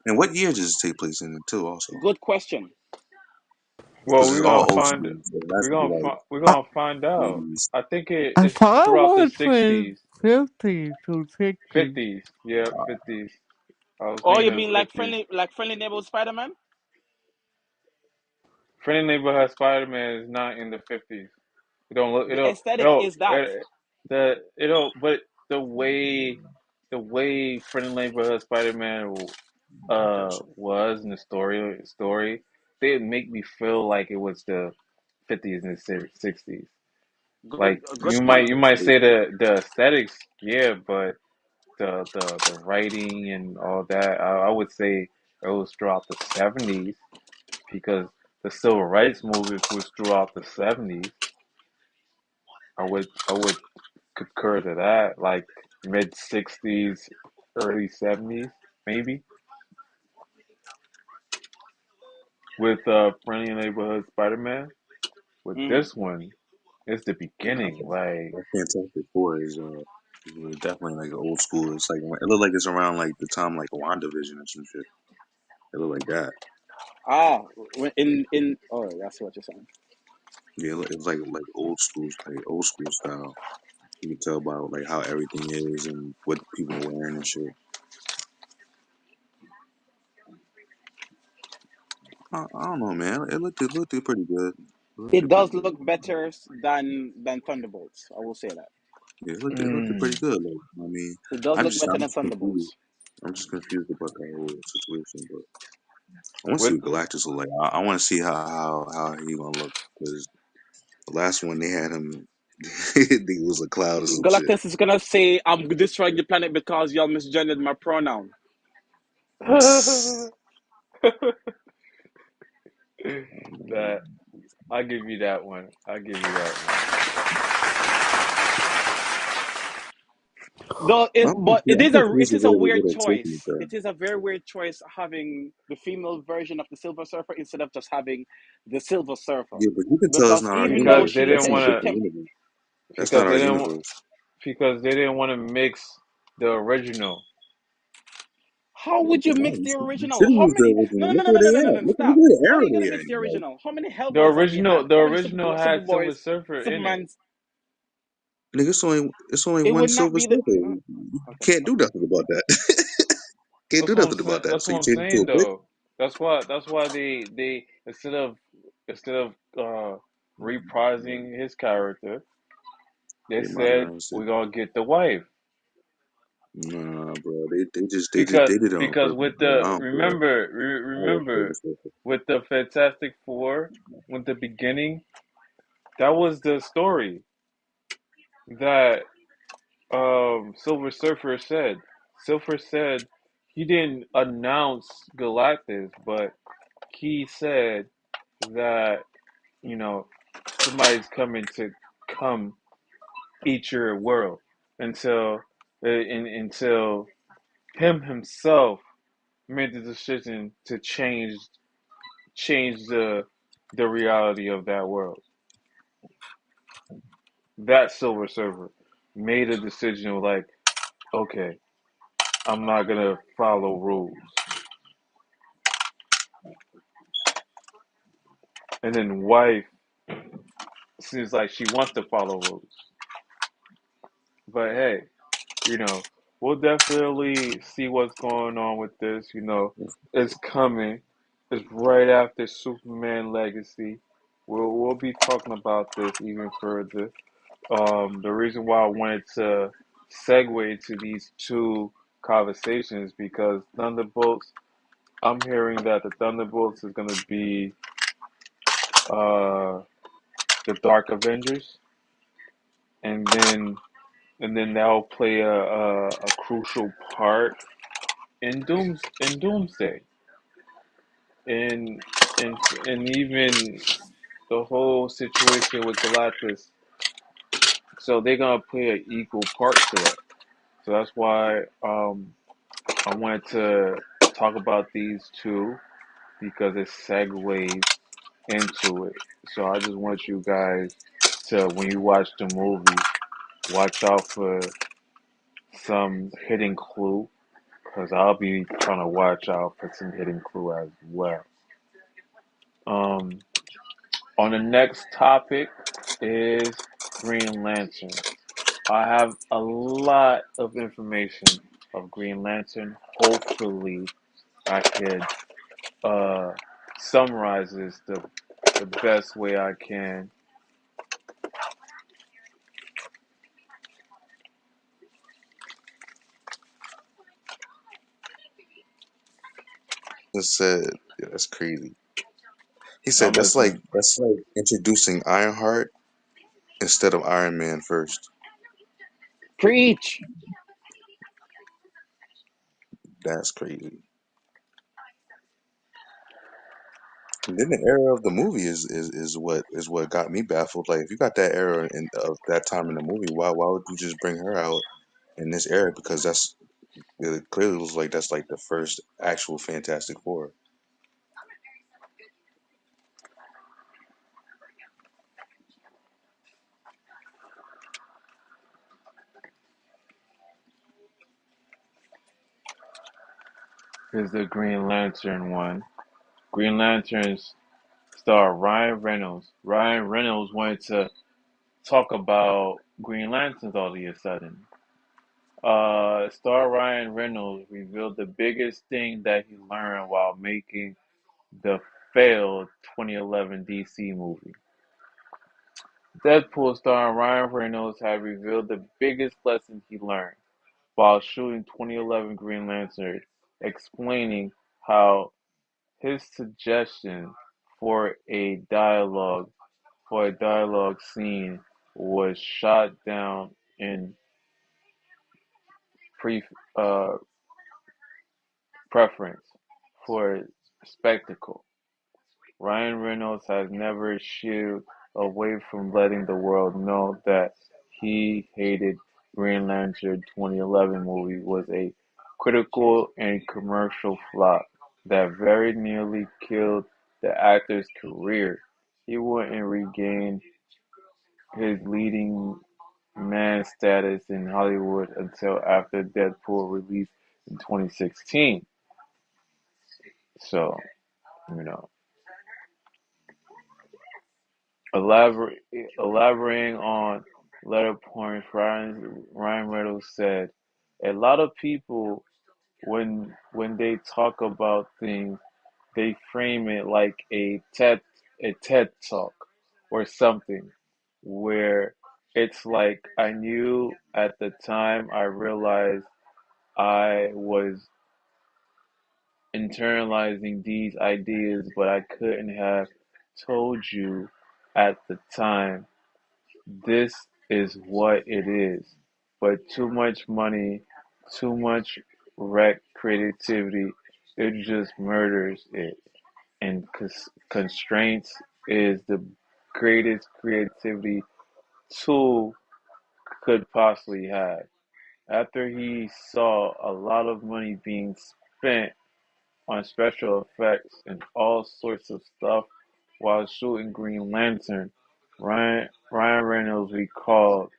And what year does this take place in too? Also, Good question. Well, because it's all ocean. So that's gonna be like we're gonna find out. 80s. I think I it's thought it throughout the was in 60s, 50s to 60s. 50s. Yeah, 50s. I was Oh, thinking you it was mean 50s. like friendly neighborhood Spider Man? Friendly Neighborhood Spider-Man is not in the 50s. It don't look. The aesthetic is that. It don't. But the way Friendly Neighborhood Spider-Man was in the story, they make me feel like it was the 50s and 60s. Like Good you point. might say the aesthetics, yeah, but the writing and all that, I would say it was throughout the 70s because the civil rights movement was throughout the 70s. I would concur to that, like mid 60s, early 70s, maybe. With Friendly Neighborhood Spider-Man. With Hmm. this one, it's the beginning. Like That Fantastic Four is definitely like an old school. It's like it looked like it's around like the time like WandaVision or some shit. It looked like that. Ah, in oh, that's what you're saying. Yeah, it was like old school style. You can tell about like how everything is and what people are wearing and shit. I don't know, man. It looked pretty good. It looked It pretty does good. look better than Thunderbolts. I will say that. Yeah, it looked pretty good. Like, I mean, It does look better I'm than just confused. Thunderbolts. I'm just confused about that whole situation. But I want to see With what Galactus look like. I want to see how he gonna look because the last one they had him, he was a cloud or some shit. Galactus is gonna say, "I'm destroying the planet because y'all misgendered my pronoun." that I'll give you that one. I'll give you that Though I'm confused it is a where weird they're taking it choice. though. It is a very weird choice having the female version of the Silver Surfer instead of just having the Silver Surfer. Yeah, but you can tell it's Because not our even though universe. because they she That's didn't in a want she to kept different universe. That's not because our they didn't universe. because they didn't want to mix the original. how would you No, mix the you original? should How use the many original. no no Look no where no no they no no at. no Look stop. where the How are arrow you they gonna mix at. the Like, original? How many The Hellboys have we original had? the How many original had Silver Superboys, Surfer in it. Supermans? nigga, it's only It one would not Silver be the Surfer. You okay, can't do okay. nothing about that. Can't do nothing about that. That's So what you I'm change it to saying a bitch. though. That's why they instead of reprising his character, they They said modernized it. we're gonna get the wife. Nah, bro. They just Because did it on because purpose, with bro. the I don't care. I love Silver remember Surfer. with the Fantastic Four, with the beginning, that was the story that Silver Surfer said. Silver said he didn't announce Galactus, but he said that, you know, somebody's coming to come eat your world until him himself made the decision to change the reality of that world. That Silver Surfer made a decision like, okay, I'm not gonna follow rules. And then wife seems like she wants to follow rules. But hey, you know, we'll definitely see what's going on with this. You know, it's coming. It's right after Superman Legacy. We'll be talking about this even further. The reason why I wanted to segue to these two conversations because Thunderbolts. I'm hearing that the Thunderbolts is going to be uh, the Dark Avengers, and then that'll play a crucial part in Doomsday, and and and even the whole situation with Galactus. So they're gonna play an equal part to that. So that's why I wanted to talk about these two because it segues into it. So I just want you guys to, when you watch the movie, watch out for some hidden clue because I'll be trying to watch out for some hidden clue as well. Um, on the next topic is Green Lantern. I have a lot of information of Green Lantern. Hopefully, I could uh, summarize this the best way I can. Just said, yeah, that's crazy. He said I'm listening. that's like introducing Ironheart instead of Iron Man first. Preach. That's crazy. And then the era of the movie is what got me baffled. Like if you got that era of that time in the movie, why would you just bring her out in this era? Because that's it clearly looks like that's like the first actual Fantastic Four. Here's the Green Lantern one. Green Lanterns star Ryan Reynolds. Ryan Reynolds wanted to talk about Green Lanterns all of a sudden. Star Ryan Reynolds revealed the biggest thing that he learned while making the failed 2011 DC movie. Deadpool star Ryan Reynolds had revealed the biggest lesson he learned while shooting 2011 Green Lantern, explaining how his suggestion for a dialogue scene was shot down in pre uh, preference for spectacle. Ryan Reynolds has never shied away from letting the world know that he hated Green Lantern 2011 movie was a critical and commercial flop that very nearly killed the actor's career. He wouldn't regain his leading man status in Hollywood until after Deadpool released in 2016. So, you know, elaborating on letter points, Ryan Reynolds said, "A lot of people, when they talk about things, they frame it like a TED talk or something, where it's like I knew at the time I realized I was internalizing these ideas, but I couldn't have told you at the time this is what it is. But too much money, too much wrecked creativity, it just murders it. And constraints is the greatest creativity tool could possibly have. After he saw a lot of money being spent on special effects and all sorts of stuff while shooting Green Lantern, Ryan Reynolds recalled,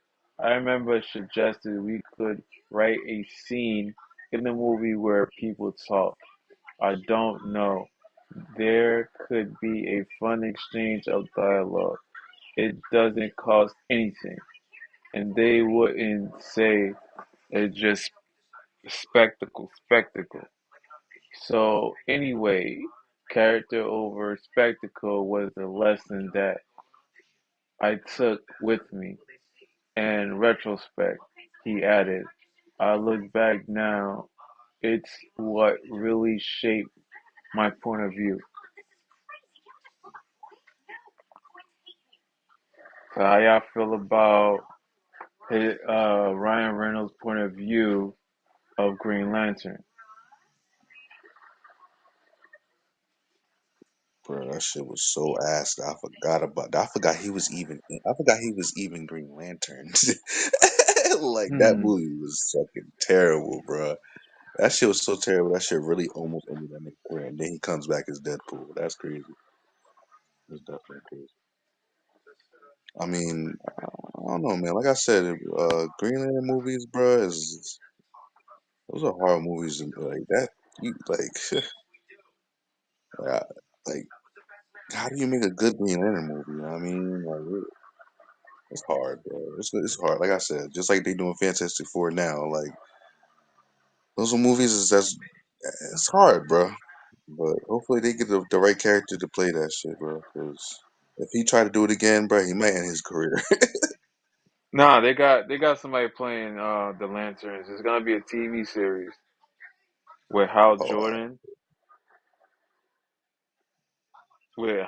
I remember suggested we could write a scene in the movie where people talk. I don't know. There could be a fun exchange of dialogue. It doesn't cost anything. And they wouldn't say it's just spectacle. So anyway, character over spectacle was the lesson that I took with me. In retrospect, he added, I look back now, it's what really shaped my point of view. So how y'all feel about Ryan Reynolds' point of view of Green Lantern? Bro, that shit was so ass that I forgot about that. I forgot he was even. I forgot he was even Green Lantern. Like that Hmm. movie was fucking terrible, bro. That shit was so terrible. That shit really almost ended that nigga career. And then he comes back as Deadpool. That's crazy. That's definitely crazy. I mean, I don't know, man. Like I said, Green Lantern movies, bro, is those are horror movies and like that. You like, uh, like, how do you make a good Green Lantern movie? You know what I mean, like, it's hard, bro. It's hard. Like I said, just like they doing Fantastic Four now. Like those are movies that's it's hard, bro. But hopefully they get the right character to play that shit, bro. Because if he try to do it again, bro, he might end his career. Nah, they got somebody playing the Lanterns. It's gonna be a TV series with Oh,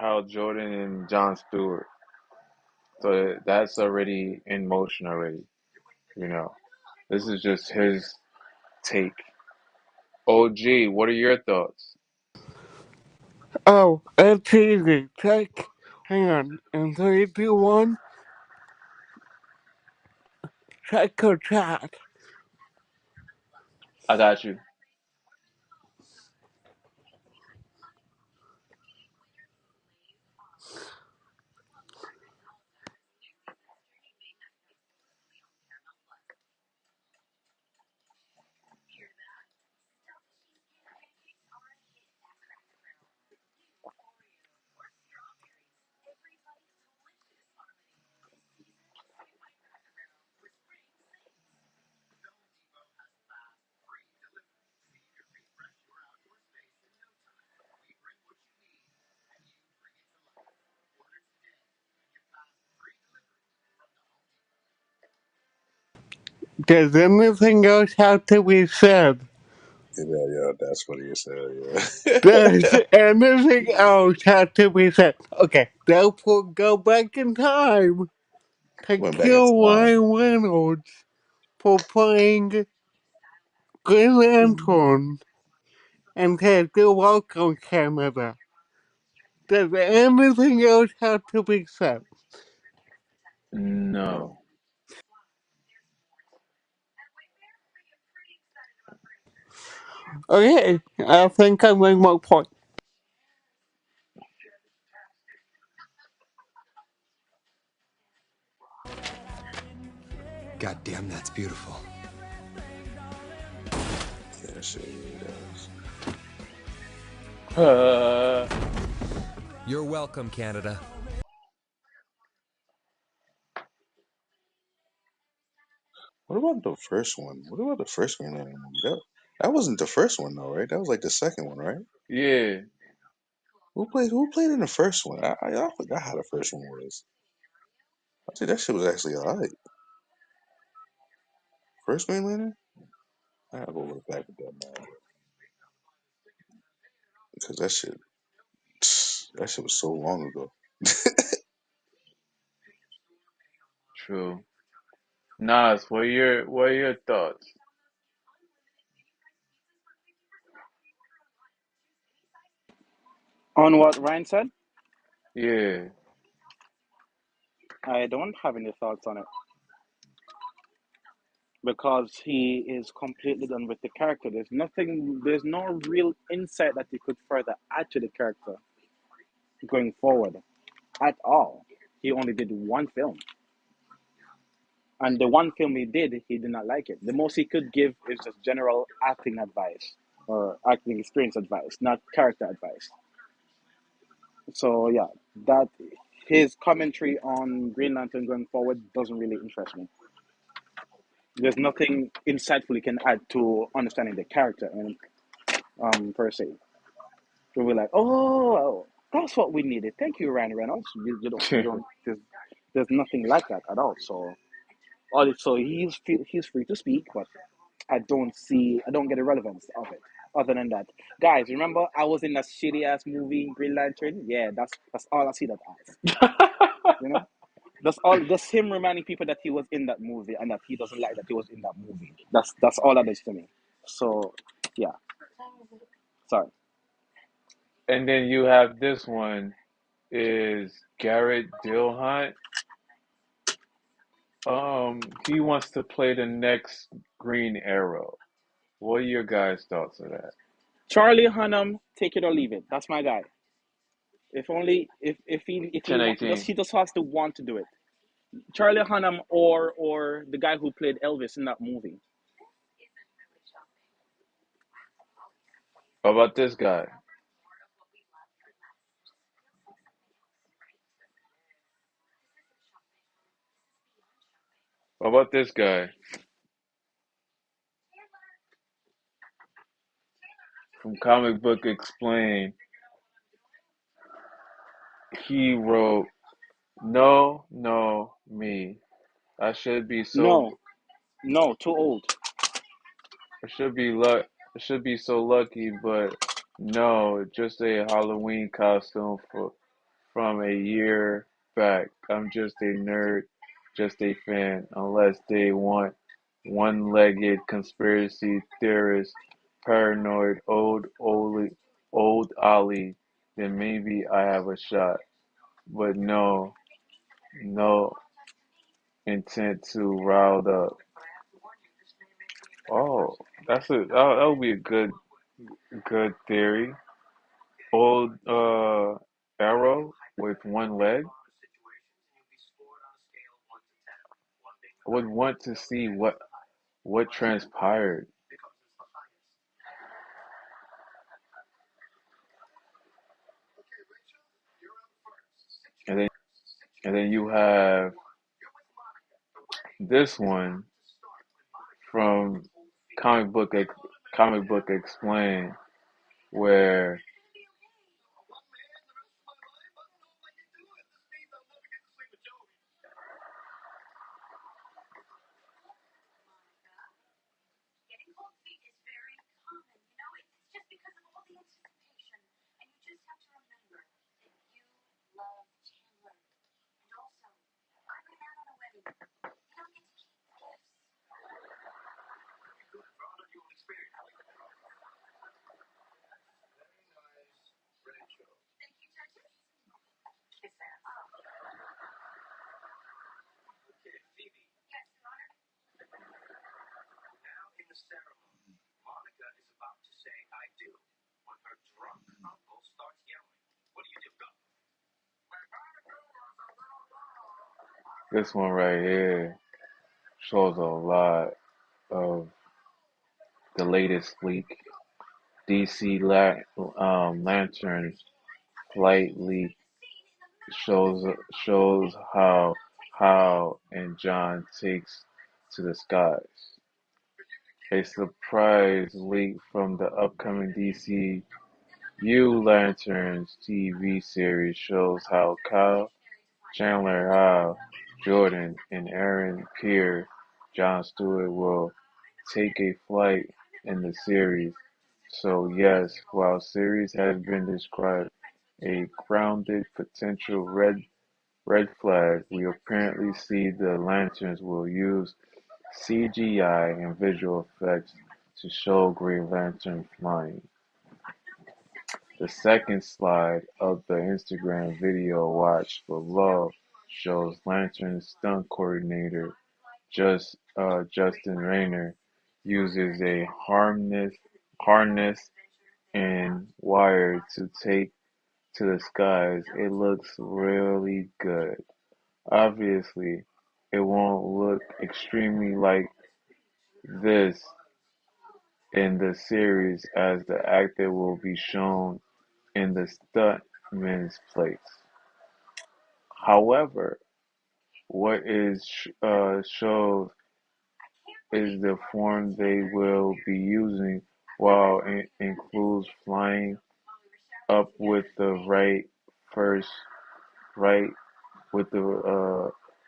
Hal Jordan and Jon Stewart. So that's already in motion already. You know, this is just his take. OG, what are your thoughts? Oh, it's easy. Hang on. In 3, 2, 1, check your chat. I got you. Does anything else have to be said? Yeah, that's funny as hell. Does Yeah. anything else have to be said? Okay, therefore go back in time to Went back in kill time. Ryan Reynolds for playing Green Lantern and said, "You're welcome, Canada." Does anything else have to be said? No. Okay, I think I made my point. God damn, that's beautiful. Yeah, that shit really does. You're welcome, Canada. What about the first one? What about the first Green Lantern movie? That wasn't the first one though, right? That was like the second one, right? Yeah. Who played in the first one? I forgot how the first one was. I think that shit was actually alright. First Green Lantern? I gotta go look back at that now. Because that shit was so long ago. True. Nas, what are your thoughts? On what Ryan said, Yeah. I don't have any thoughts on it because he is completely done with the character. There's no real insight that he could further add to the character going forward at all. He only did one film, and the one film he did not like it. The most he could give is just general acting advice or acting experience advice, not character advice. So yeah, that his commentary on Green Lantern going forward doesn't really interest me. There's nothing insightful you can add to understanding the character and per se. So we're like, oh, that's what we needed. Thank you, Ryan Reynolds. You don't. There's nothing like that at all. So so he's free to speak, but I don't get the relevance of it. Other than that, guys, remember I was in that shitty ass movie Green Lantern? Yeah, that's all I see that as. You know, that's all. That's him reminding people that he was in that movie and that he doesn't like that he was in that movie. That's all that is to me. So, yeah, sorry. And then you have this one is Garrett Dillahunt. He wants to play the next Green Arrow. What are your guys' thoughts of that? Charlie Hunnam, take it or leave it. That's my guy. If only if he Ten he just has to want to do it. Charlie Hunnam or the guy who played Elvis in that movie. How about this guy? How about this guy from Comic Book Explain? He wrote, "No, no, me. I should be so. No, too old. I should be luck. I should be so lucky, but no, just a Halloween costume from a year back. I'm just a nerd, just a fan. Unless they want one-legged conspiracy theorist, paranoid old Ollie, then maybe I have a shot. But no, no intent to rile up. Oh, that would be a good theory. Old arrow with one leg. I would want to see what transpired. And then you have this one from comic book comic book explain where This one right here shows a lot of the latest leak. DC Lanterns flight leak shows how and John takes to the skies. A surprise leak from the upcoming DCU Lanterns TV series shows how Kyle, Chandler, Hal, Jordan, and Aaron Pierre, John Stewart will take a flight in the series. So yes, while series has been described a grounded potential red flag, we apparently see the Lanterns will use CGI and visual effects to show Green Lantern flying. The second slide of the Instagram video watched below shows Lantern stunt coordinator Justin Rayner uses a harness and wire to take to the skies. It looks really good. Obviously, it won't look extremely like this in the series as the actor will be shown in the stuntman's place. However, what is shows is the form they will be using, while it includes flying up with the first right with the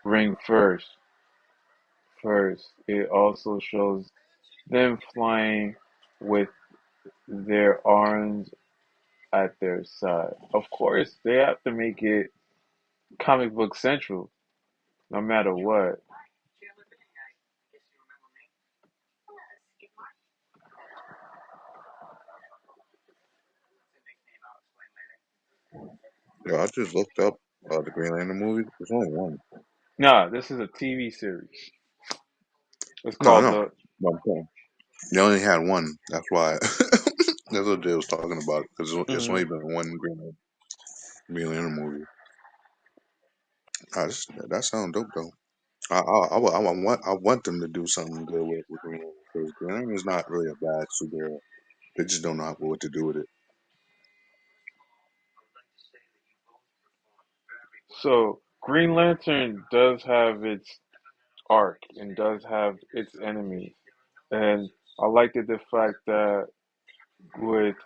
ring first. It also shows them flying with their arms at their side. Of course, they have to make it comic book central, no matter what. Yo, I just looked up the Green Lantern movie. There's only one. Nah, this is a TV series. It's No, called no. the. But I'm saying, they only had one. That's why. That's what they was talking about. Because it's only Mhm. been one Green Lantern movie. That sounds dope though. I want them to do something good with Green Lantern because Green Lantern is not really a bad superhero. They just don't know what to do with it. So Green Lantern does have its arc and does have its enemies, and I liked it the fact that with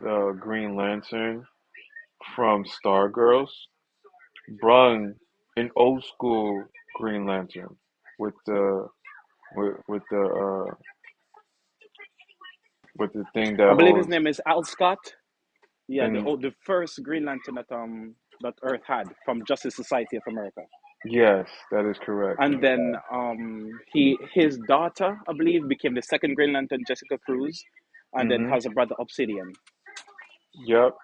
Green Lantern from Stargirls brung an old school Green Lantern with the with the thing I that believe his holds name is Al Scott. Yeah, and the first Green Lantern that Earth had from Justice Society of America. yes, that is correct. And then his daughter, I believe, became the second Green Lantern, Jessica Cruz, and then Mhm. has a brother Obsidian. Yep.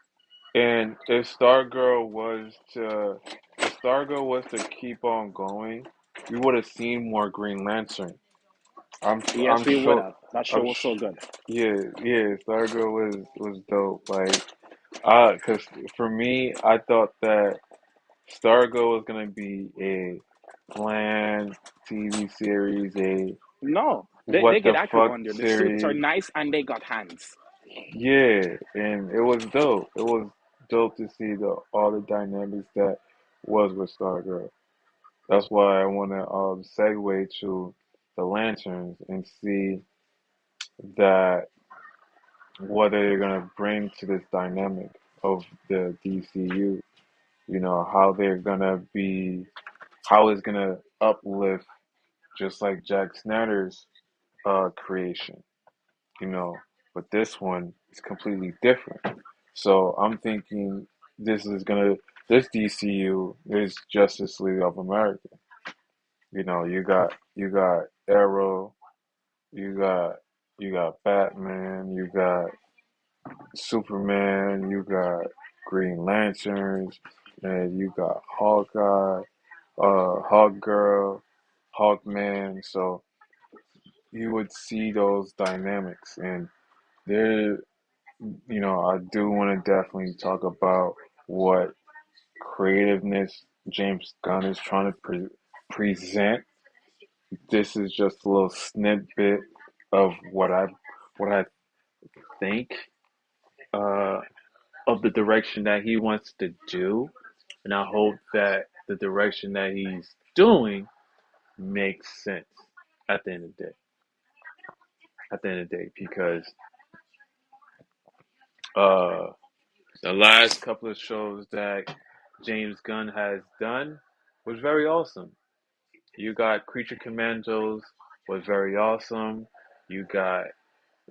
And if Stargirl was to keep on going, we would have seen more Green Lantern. I'm Yes, we would sure. have. That show I'm was so sh- good. yeah. Stargirl was dope. Like, cause for me, I thought that Stargirl was gonna be a bland TV series, a No, they what get the accurate fuck on there. The suits are series. nice and they got hands. Yeah, and it was dope. It was dope to see the all the dynamics that was with Stargirl. That's why I want to segue to the lanterns and see that what they're gonna bring to this dynamic of the DCU. You know how they're gonna be, how it's gonna uplift, just like Jack Snyder's creation. You know, but this one is completely different. So I'm thinking this DCU is Justice League of America. You know, you got Arrow, you got you got Batman, you got Superman, you got Green Lanterns, and you got Hawkeye, Hawk Girl, Hawkman. So you would see those dynamics, and there, I do want to definitely talk about what creativeness James Gunn is trying to present. This is just a little snippet of what I think uh, of the direction that he wants to do, and I hope that the direction that he's doing makes sense at the end of the day. At the end of the day, because uh, the last couple of shows that James Gunn has done was very awesome. You got Creature Commandos was very awesome. You got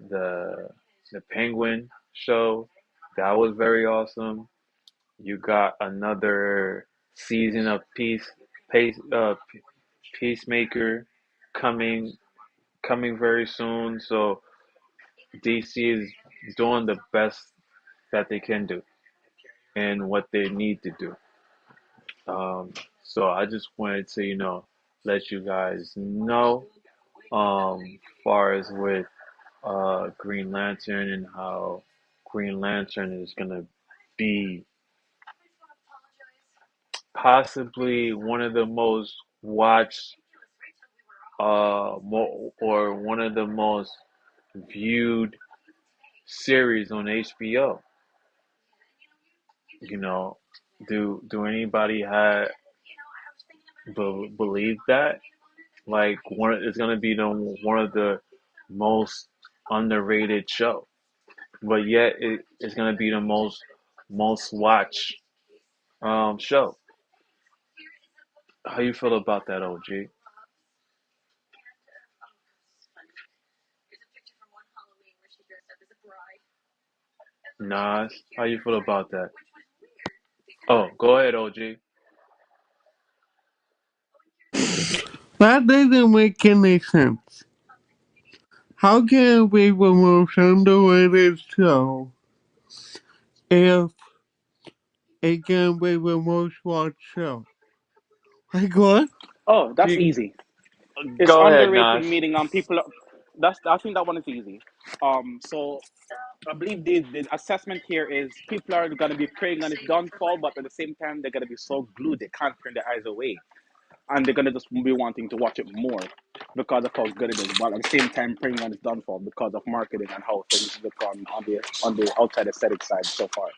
the Penguin show that was very awesome. You got another season of Peacemaker coming very soon. So DC is doing the best that they can do and what they need to do. So I just wanted to, let you guys know, far as with Green Lantern and how Green Lantern is gonna be possibly one of the most watched, or one of the most viewed series on HBO. You know, do anybody believe that? Like it's gonna be one of the most underrated show, but yet it's gonna be the most watched show. How you feel about that, OG? Nas, how you feel about that? Oh, go ahead, OG. That doesn't make any sense. How can it be the most underrated show if it can be the most watched show? Like what? Oh, that's You easy. It's go ahead, underrated, Nas. meaning people. That's I think that one is easy. So I believe the assessment here is people are gonna be preying on its downfall, but at the same time they're gonna be so glued they can't turn their eyes away, and they're gonna just be wanting to watch it more because of how good it is, but at the same time preying on its downfall because of marketing and how things look on the outside aesthetic side so far.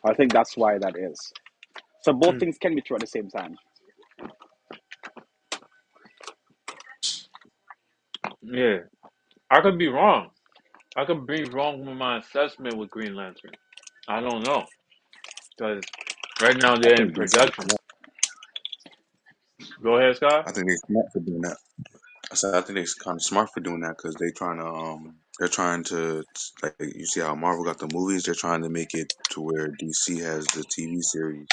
I think that's why that is. So both things can be true at the same time. Yeah, I could be wrong. I could be wrong with my assessment with Green Lantern. I don't know, because right now I they're in think DC's production. smart. Go ahead, Scott. I think they're smart for doing that. I said I think they're kind of smart for doing that because they're trying to like you see how Marvel got the movies. They're trying to make it to where DC has the TV series.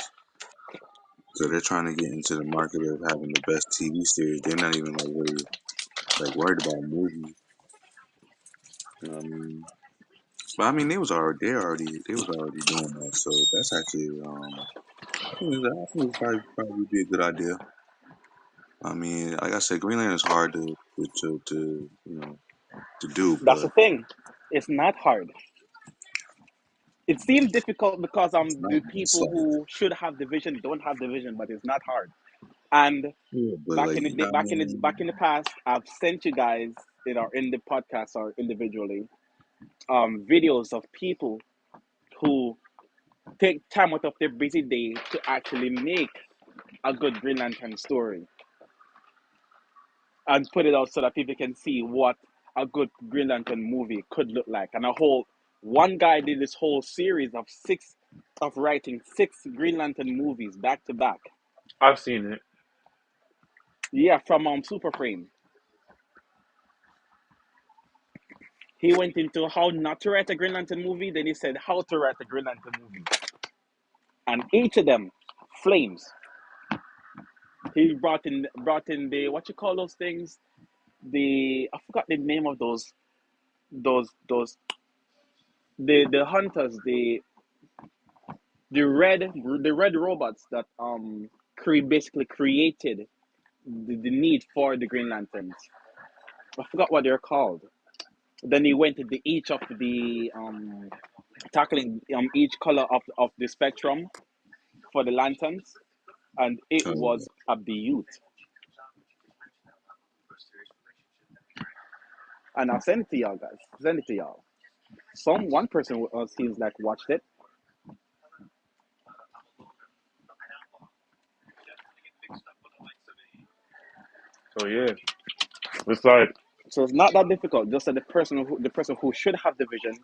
So they're trying to get into the market of having the best TV series. They're not even like really like worried about movies. You know what I mean? But I mean, they was already doing that. So that's actually I think it's probably be a good idea. I mean, like I said, Greenland is hard to to do, That's the but thing. It's not hard. It seems difficult because it's not. the It's people like who should have the vision don't have the vision, but it's not hard. And yeah, but like you know, what I back mean, in the past, I've sent you guys in the podcast or individually videos of people who take time out of their busy day to actually make a good Green Lantern story and put it out so that people can see what a good Green Lantern movie could look like. And one guy did this whole series of writing six Green Lantern movies back to back. I've seen it. Yeah, from Super Frame. He went into how not to write a Green Lantern movie, then he said how to write a Green Lantern movie. And each of them, flames. He brought in the what you call those things? I forgot the name of those the hunters, the red robots that basically created the need for the Green Lanterns. I forgot what they're called. Then he went into each of the tackling each color of the spectrum for the lanterns, and it uh, was a beaut. And I'll send it to y'all guys. Send it to y'all. One person seems like watched it. So yeah, it's like So it's not that difficult. Just that the person who should have the vision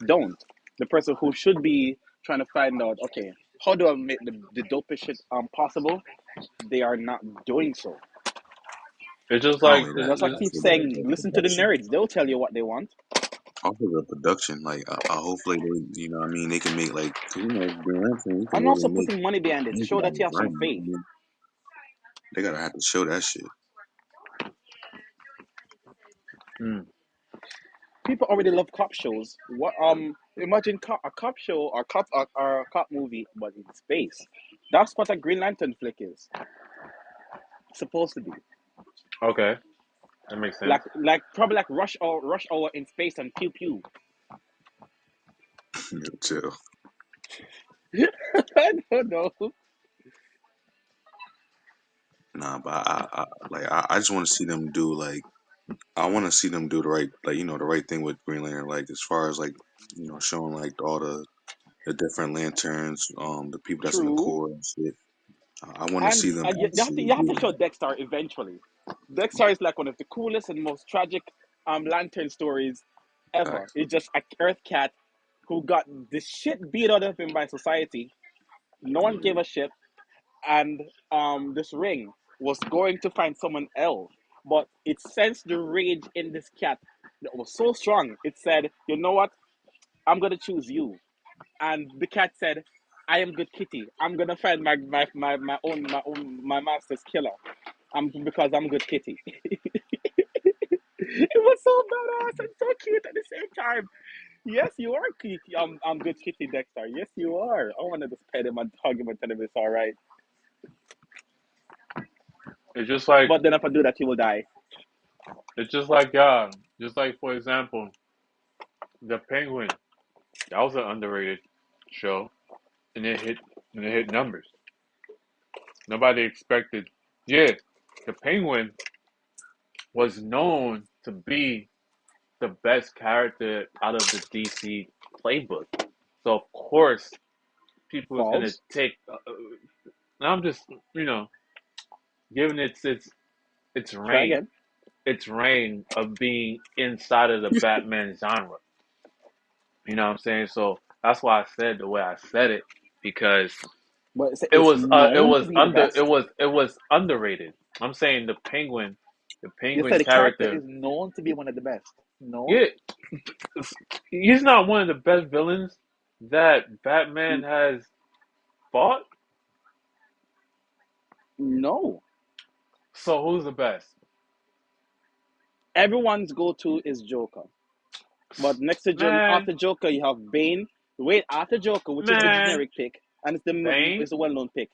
don't. The person who should be trying to find out, okay, how do I make the dopest shit possible? They are not doing so. it's just Not like only that, That's why I but keep also saying, the listen to the production. nerds. They'll tell you what they want. Also the production, like hopefully they, what I mean, they can make like, 'cause, Green Lantern, you can And really also make putting money behind it. Show that anybody you have some right. faith. They gotta have to show that shit. People already love cop shows. What imagine a cop show or a cop movie, but in space. That's what a Green Lantern flick is supposed to be. okay, that makes sense. Like probably like Rush Hour in space and pew pew. Chill. I don't know. Nah, but I just want to see them do like, I want to see them do the right, like, the right thing with Green Lantern, like as far as like, showing like all the different lanterns, the people that's in the True. Corps and shit. I want to And see them actually you have to do show Dexter eventually. Dexter is like one of the coolest and most tragic lantern stories that. ever. It's just a Earth cat who got the shit beat out of him by society. No one gave a shit, and this ring was going to find someone else, but it sensed the rage in this cat that was so strong. It said, "You know what? I'm gonna choose you." And the cat said, "I am good kitty. I'm gonna find my master's killer. Because I'm good kitty." It was so badass and so cute at the same time. Yes, you are kitty. I'm good kitty, Dexter. Yes, you are. I wanted to pet him and hug him and tell him it's all right. It's just like But then if I do that, he will die. it's just like for example, the Penguin. That was an underrated show, and it hit numbers. Nobody expected. Yeah, the Penguin was known to be the best character out of the DC playbook. So of course, people is gonna False. take. And I'm just giving its Try reign, again. its reign of being inside of the Batman genre. You know what I'm saying? So that's why I said the way I said it because But it's known to be the best. it was underrated. I'm saying the You Penguin said the character character. is known to be one of the best. No, Yeah, he's not one of the best villains that Batman has fought. no. So who's the best? Everyone's go-to is Joker. But next to Man, after Joker, you have Bane. Wait, after Joker, which is the man, generic pick, and Bane. it's the well-known pick.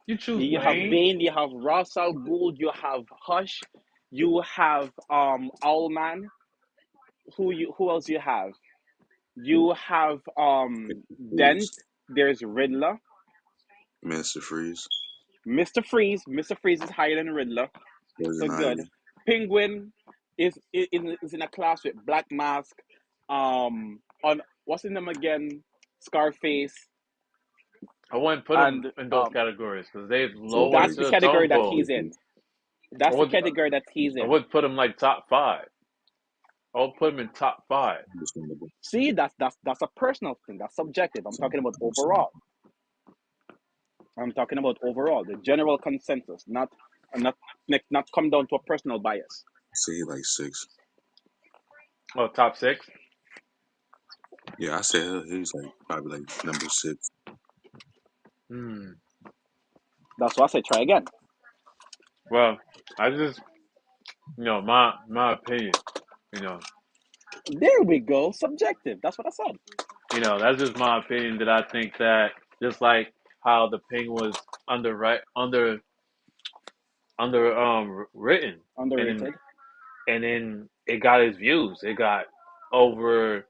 You choose You have Bane. Bane, you have Ra's al Ghul, you have Hush, you have Owlman. Who else you have? You have Dent. Freeze, There's Riddler, Mister Freeze, Mister Freeze. Mister Freeze is higher than Riddler, so Poison good. Ivy. Penguin is in a class with Black Mask. On what's in them again? Scarface, I wouldn't put him and in those categories because they've So lowered that's like, the the category tone that pool. he's in. That's the category that he's I in. would put him like top five. I would put him in top five. understandable. See, that's a personal thing. That's subjective. I'm talking about overall. I'm talking about overall, the general consensus, not not come down to a personal bias. Say he like 6. Oh, top six. Yeah, I said he's like probably like number 6. Hmm. That's why I say try again. Well, I just my opinion. You know, There we go. Subjective. That's what I said. that's just my opinion that I think that just like how the Penguin was written and then Underrated. it got its views. It got over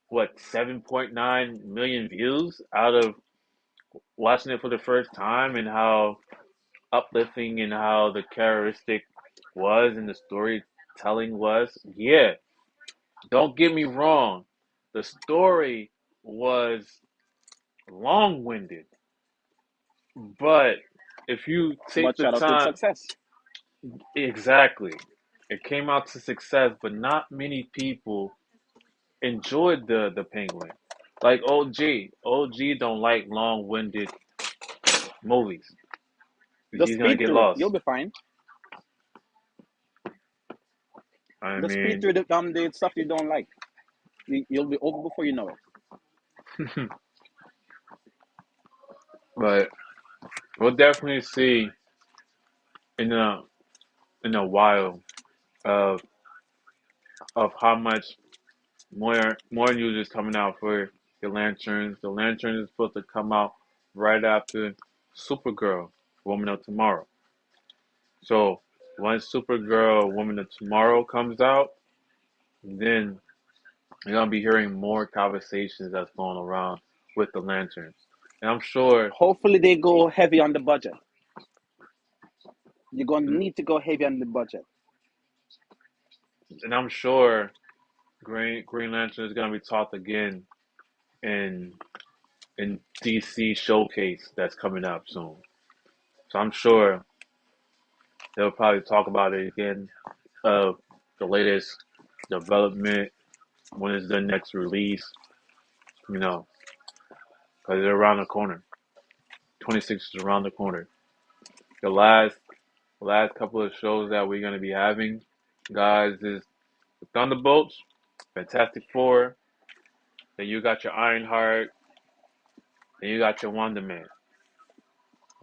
what 7.9 million views out of watching it for the first time and how uplifting and how the characteristic was and the storytelling was. Yeah, Don't get me wrong, the story was long-winded, but if you take But the shout out to time, success. exactly, it came out to success, but not many people enjoyed the Penguin. Like OG don't like long-winded movies. Just He's gonna speed get through it. You'll lost. be fine. I Just speed mean, through the stuff you don't like. You'll be over before you know it. but we'll definitely see in a while of how much more news is coming out for the Lanterns. The Lanterns is supposed to come out right after Supergirl, Woman of Tomorrow. So once Supergirl, Woman of Tomorrow comes out, then you're gonna be hearing more conversations that's going around with the Lanterns. And I'm sure, Hopefully they go heavy on the budget. You're going to need to go heavy on the budget. and I'm sure Green Lantern is gonna be talked again in DC Showcase that's coming up soon. So I'm sure they'll probably talk about it again of the latest development, when is the next release, you know, because they're around the corner. 26 is around the corner. The last couple of shows that we're gonna be having, guys, is the Thunderbolts, Fantastic Four. Then you got your Ironheart. Then you got your Wonder Man.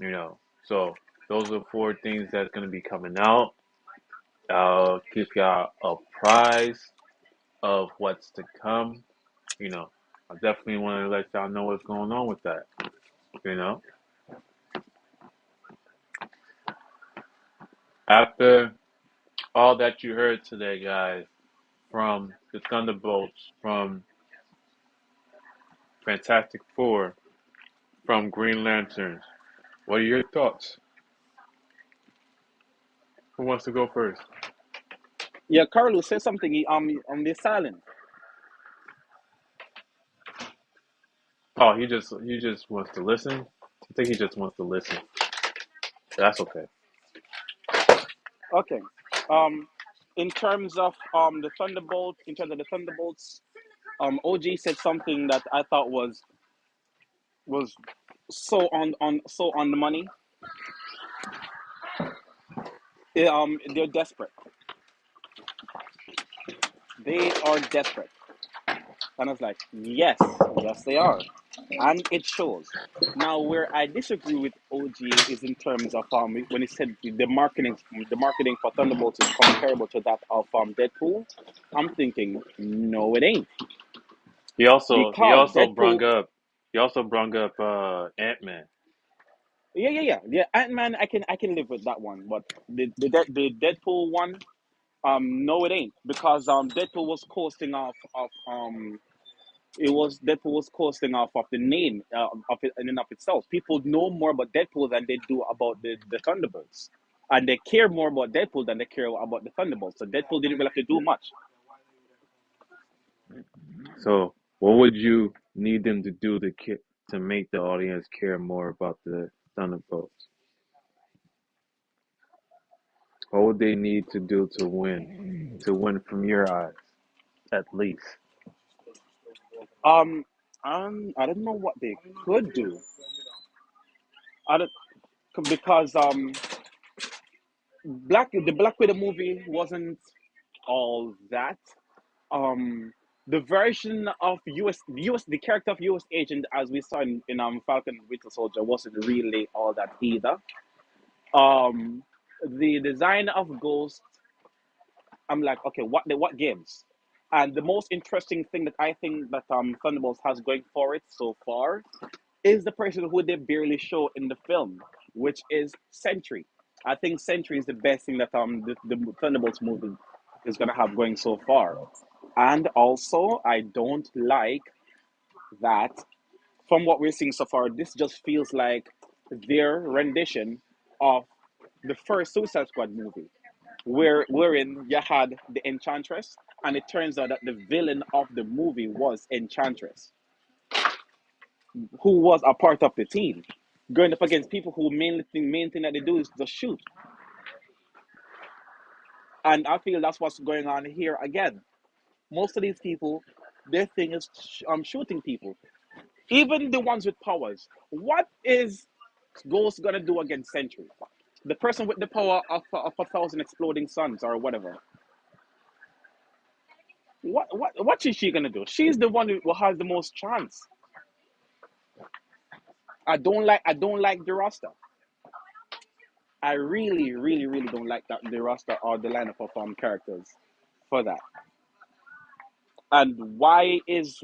You know, so those are four things that's gonna be coming out. I'll give y'all a prize of what's to come. You know, I definitely want to let y'all know what's going on with that. You know, after all that you heard today, guys, from the Thunderbolts, from Fantastic Four, from Green Lanterns, what are your thoughts? Who wants to go first? Yeah, Carlos, say something. On the silent. Oh, he just wants to listen. I think he just wants to listen. That's okay. Okay. In terms of the Thunderbolts, OG said something that I thought was so on the money. They're desperate. They are desperate. And I was like, yes, they are, and it shows. Now, where I disagree with OG is in terms of when he said the marketing for Thunderbolts is comparable to that of Deadpool. I'm thinking, no, it ain't, He also he because also brung Deadpool. up he also brung up Ant-Man. Yeah. Ant-Man, I can live with that one, but the Deadpool one, no, it ain't, because Deadpool was coasting off of Deadpool was coasting off of the name of it in and of itself. People know more about Deadpool than they do about the Thunderbolts, and they care more about Deadpool than they care about the Thunderbolts. So Deadpool didn't really have to do much. So, what would you need them to do to make the audience care more about the Thunderbolts? What would they need to do to win? To win from your eyes, at least. Um, I don't know what they could do. I don't, because the Black Widow movie wasn't all that. Um, the version of the character of US Agent, as we saw in Falcon and Winter Soldier, wasn't really all that either. Um, the design of Ghost, I'm like, okay, what gives? And the most interesting thing that I think that Thunderbolts has going for it so far is the person who they barely show in the film, which is Sentry. I think Sentry is the best thing that the Thunderbolts movie is gonna have going so far. And also, I don't like that from what we're seeing so far, this just feels like their rendition of the first Suicide Squad movie, wherein you had the Enchantress, and it turns out that the villain of the movie was Enchantress, who was a part of the team, going up against people who main thing that they do is just shoot. And I feel that's what's going on here again. Most of these people, their thing is shooting people. Even the ones with powers. What is Ghost gonna do against Sentry? The person with the power of 1,000 exploding suns or whatever. What is she gonna do? She's the one who has the most chance. I don't like the roster. I really, really, really don't like that the roster or the lineup of characters for that. And why is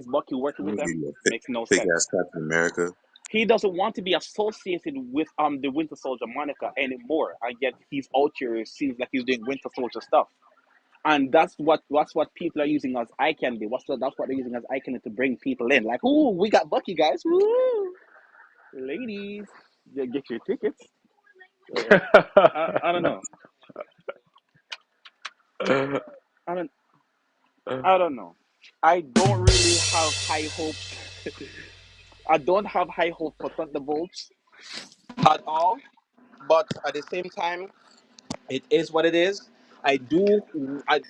Bucky working with them? Makes no Big sense. ass Captain America. He doesn't want to be associated with the Winter Soldier moniker anymore, and yet he's out here. It seems like he's doing Winter Soldier stuff, and that's what people are using as eye candy. That's what they're using as eye candy to bring people in. Like, ooh, we got Bucky, guys. Woo, ladies, get your tickets. I don't know. I don't. I don't know. I don't really have high hopes. I don't have high hope for Thunderbolts at all. But at the same time, it is what it is. I do,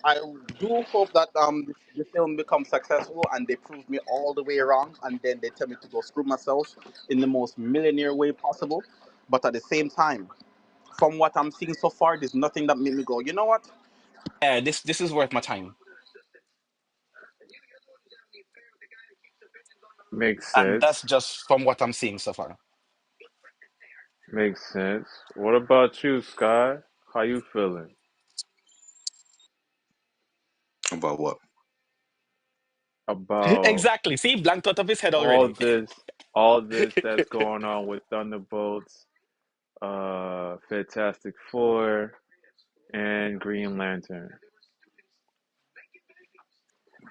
I do hope that the film becomes successful and they prove me all the way wrong, and then they tell me to go screw myself in the most millionaire way possible. But at the same time, from what I'm seeing so far, there's nothing that made me go, you know what? This is worth my time, Makes and sense. that's just from what I'm seeing so far. Makes sense. What about you, Sky? How you feeling About what? about Exactly. See, blanked out of his head all already. this, all this that's going on with Thunderbolts, Fantastic Four, and Green Lantern?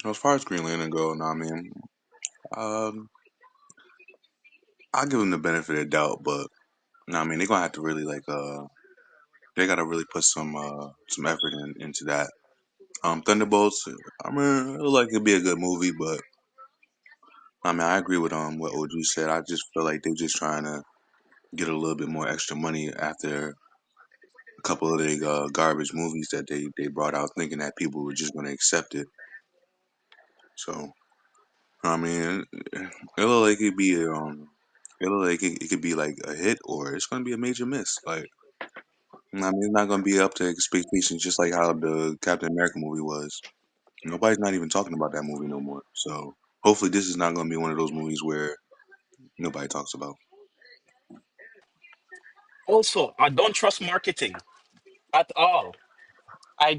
As far as Green Lantern go, nah, man. Um, I'll give them the benefit of the doubt, but nah, I mean, they're gonna have to really they gotta really put some effort into that. Thunderbolts. I mean, it look like it'd be a good movie, but I mean, I agree with what OG said. I just feel like they're just trying to get a little bit more extra money after a couple of the garbage movies that they brought out, thinking that people were just gonna accept it. So I mean, it look like it look like it could be like a hit or it's gonna be a major miss. Like I mean, it's not gonna be up to expectations, just like how the Captain America movie was. Nobody's not even talking about that movie no more. So hopefully, this is not gonna be one of those movies where nobody talks about. Also, I don't trust marketing at all. I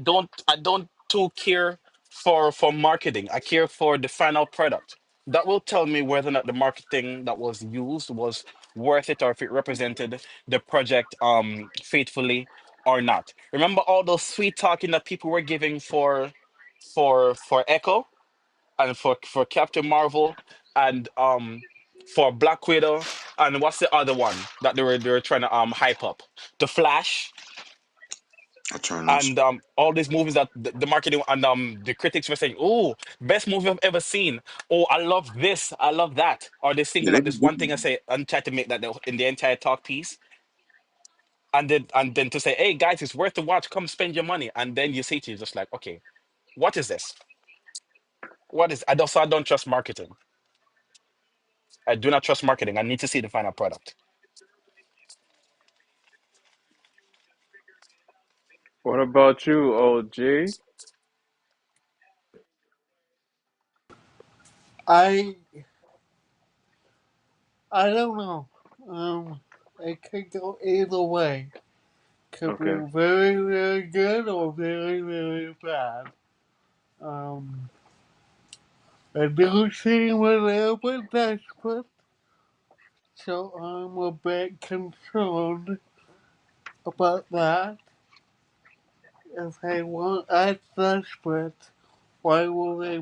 don't too care for marketing. I care for the final product. That will tell me whether or not the marketing that was used was worth it or if it represented the project faithfully or not. Remember all those sweet talking that people were giving for Echo and for Captain Marvel and for Black Widow and what's the other one that they were trying to hype up? The Flash Eternals. and all these movies that the marketing and the critics were saying, "Oh, best movie I've ever seen. Oh, I love this. I love that." Or they Yeah, single out this one thing and say and try to make that in the entire talk piece, and then to say, "Hey guys, it's worth the watch. Come spend your money." And then you say to you just like, "Okay, what is this? What is?" I don't trust marketing. I do not trust marketing. I need to see the final product. What about you, OG? I I don't know. It could go either way. Could be Okay. very, very good or very, very bad. Um, I do seem a little bit desperate, so I'm a bit concerned about that. If they weren't as desperate, why will they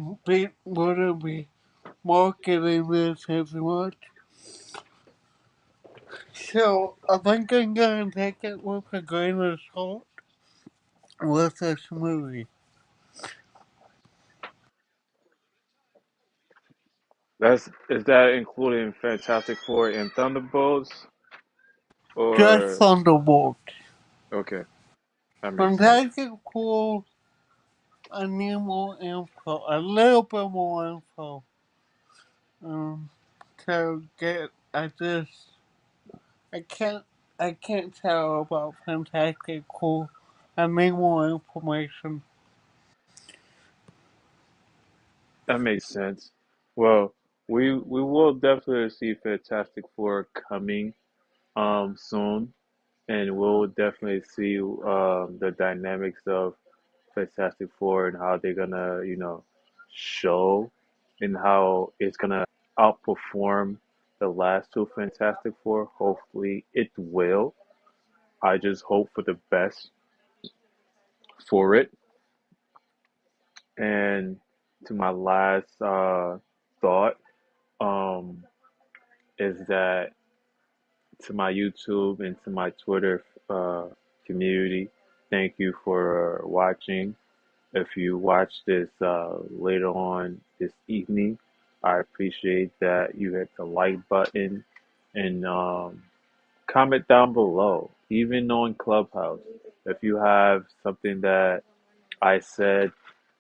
wouldn't be marketing this as much? So I think I'm gonna take it with a grain of salt with this movie. That's is that including Fantastic Four and Thunderbolts, Just or Thunderbolt. okay, that makes sense. Fantastic Four, I need more info, a little bit more info. To get, I can't, I can't tell about Fantastic Four. I need more information. That makes sense. Well, we will definitely see Fantastic Four coming soon, and we'll definitely see the dynamics of Fantastic Four and how they're gonna, show and how it's gonna outperform the last two Fantastic Four. Hopefully it will. I just hope for the best for it. And to my last thought, um, is that to my YouTube and to my Twitter community, thank you for watching. If you watch this later on this evening, I appreciate that you hit the like button and comment down below, even on Clubhouse. If you have something that I said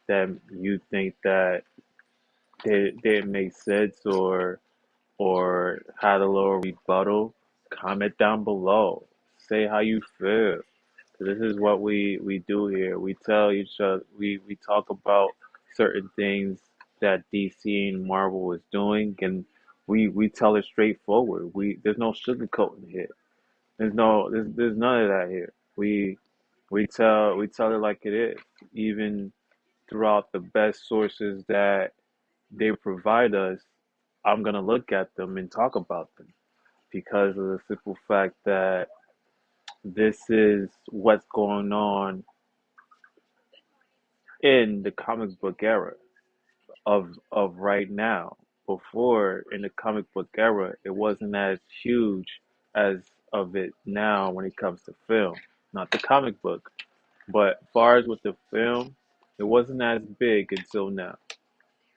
that you think that didn't make sense or had a little rebuttal, comment down below. Say how you feel. This is what we do here. We tell each other, we talk about certain things that DC and Marvel is doing, and we tell it straightforward. There's no sugarcoating here. There's none of that here. We tell it like it is, even throughout the best sources that they provide us. I'm gonna look at them and talk about them because of the simple fact that this is what's going on in the comic book era of right now. Before, in the comic book era, it wasn't as huge as of it now when it comes to film. Not the comic book, but as far as with the film, it wasn't as big until now.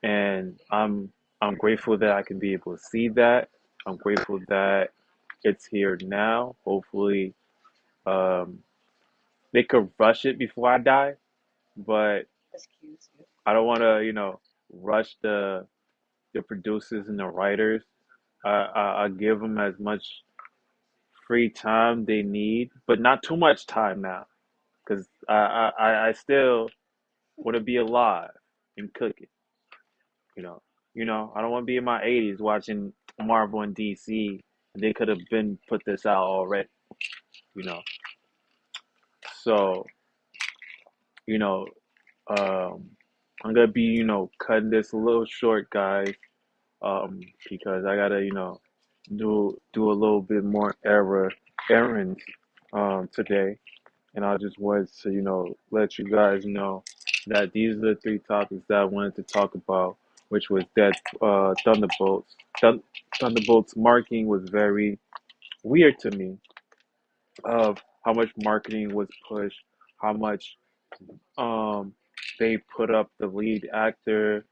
And I'm grateful that I can be able to see that. I'm grateful that it's here now. Hopefully, um, they could rush it before I die, but I don't want to, rush the producers and the writers. I give them as much free time they need, but not too much time now, because I still want to be alive and cooking. You know, I don't want to be in my 80s watching Marvel and DC. They could have been put this out already. You know, so you know, um, I'm gonna be cutting this a little short, guys, because I gotta do a little bit more errands today, and I just wanted to let you guys know that these are the three topics that I wanted to talk about, which was that Thunderbolts. Thunderbolts marking was very weird to me, of how much marketing was pushed, how much um they put up the lead actor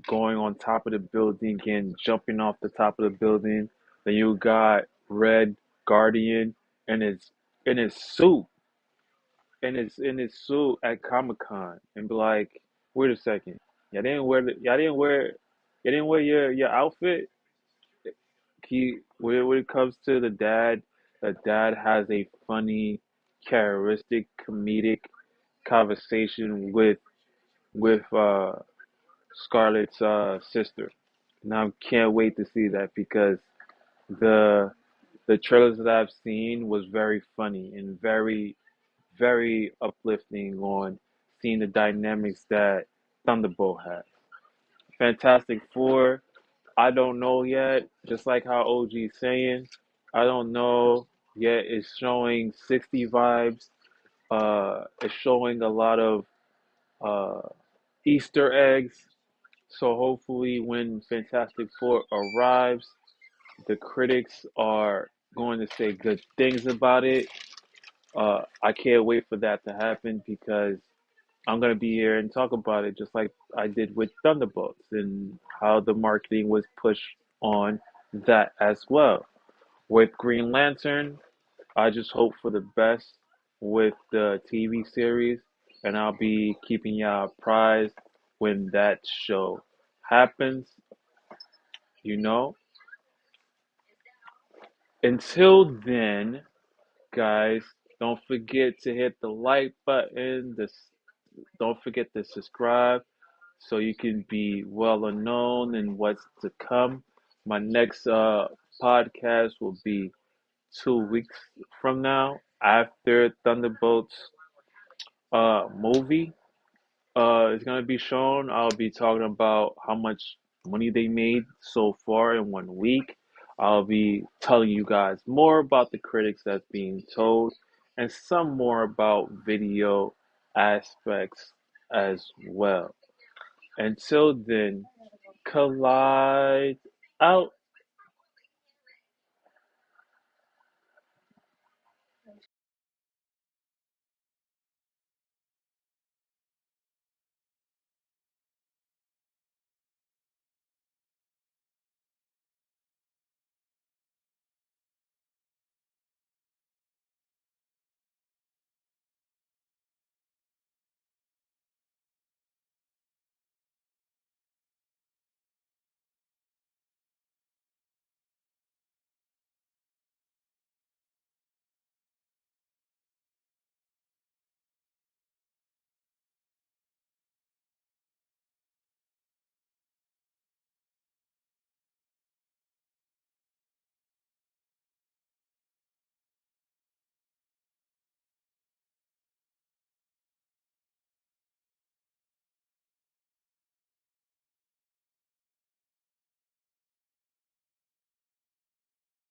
going on top of the building and jumping off the top of the building. Then you got Red Guardian in his suit, in his suit at Comic Con, and be like, wait a second, y'all didn't wear your outfit. When it comes to the dad has a funny, characteristic, comedic conversation with Scarlett's sister. And I can't wait to see that because the the trailers that I've seen was very funny and very very uplifting on seeing the dynamics that Thunderbolt has. Fantastic Four, I don't know yet. Just like how OG's saying, I don't know yet. It's showing 60 vibes. It's showing a lot of uh, Easter eggs. So hopefully, when Fantastic Four arrives, the critics are going to say good things about it. I can't wait for that to happen because I'm gonna be here and talk about it just like I did with Thunderbolts and how the marketing was pushed on that as well. With Green Lantern, I just hope for the best with the TV series, and I'll be keeping y'all apprised when that show happens. You know. Until then, guys, don't forget to hit the like button. Don't forget to subscribe so you can be well known in what's to come. My next podcast will be 2 weeks from now after Thunderbolts movie is gonna be shown. I'll be talking about how much money they made so far in 1 week. I'll be telling you guys more about the critics that's being told and some more about video aspects as well. Until then, collide out.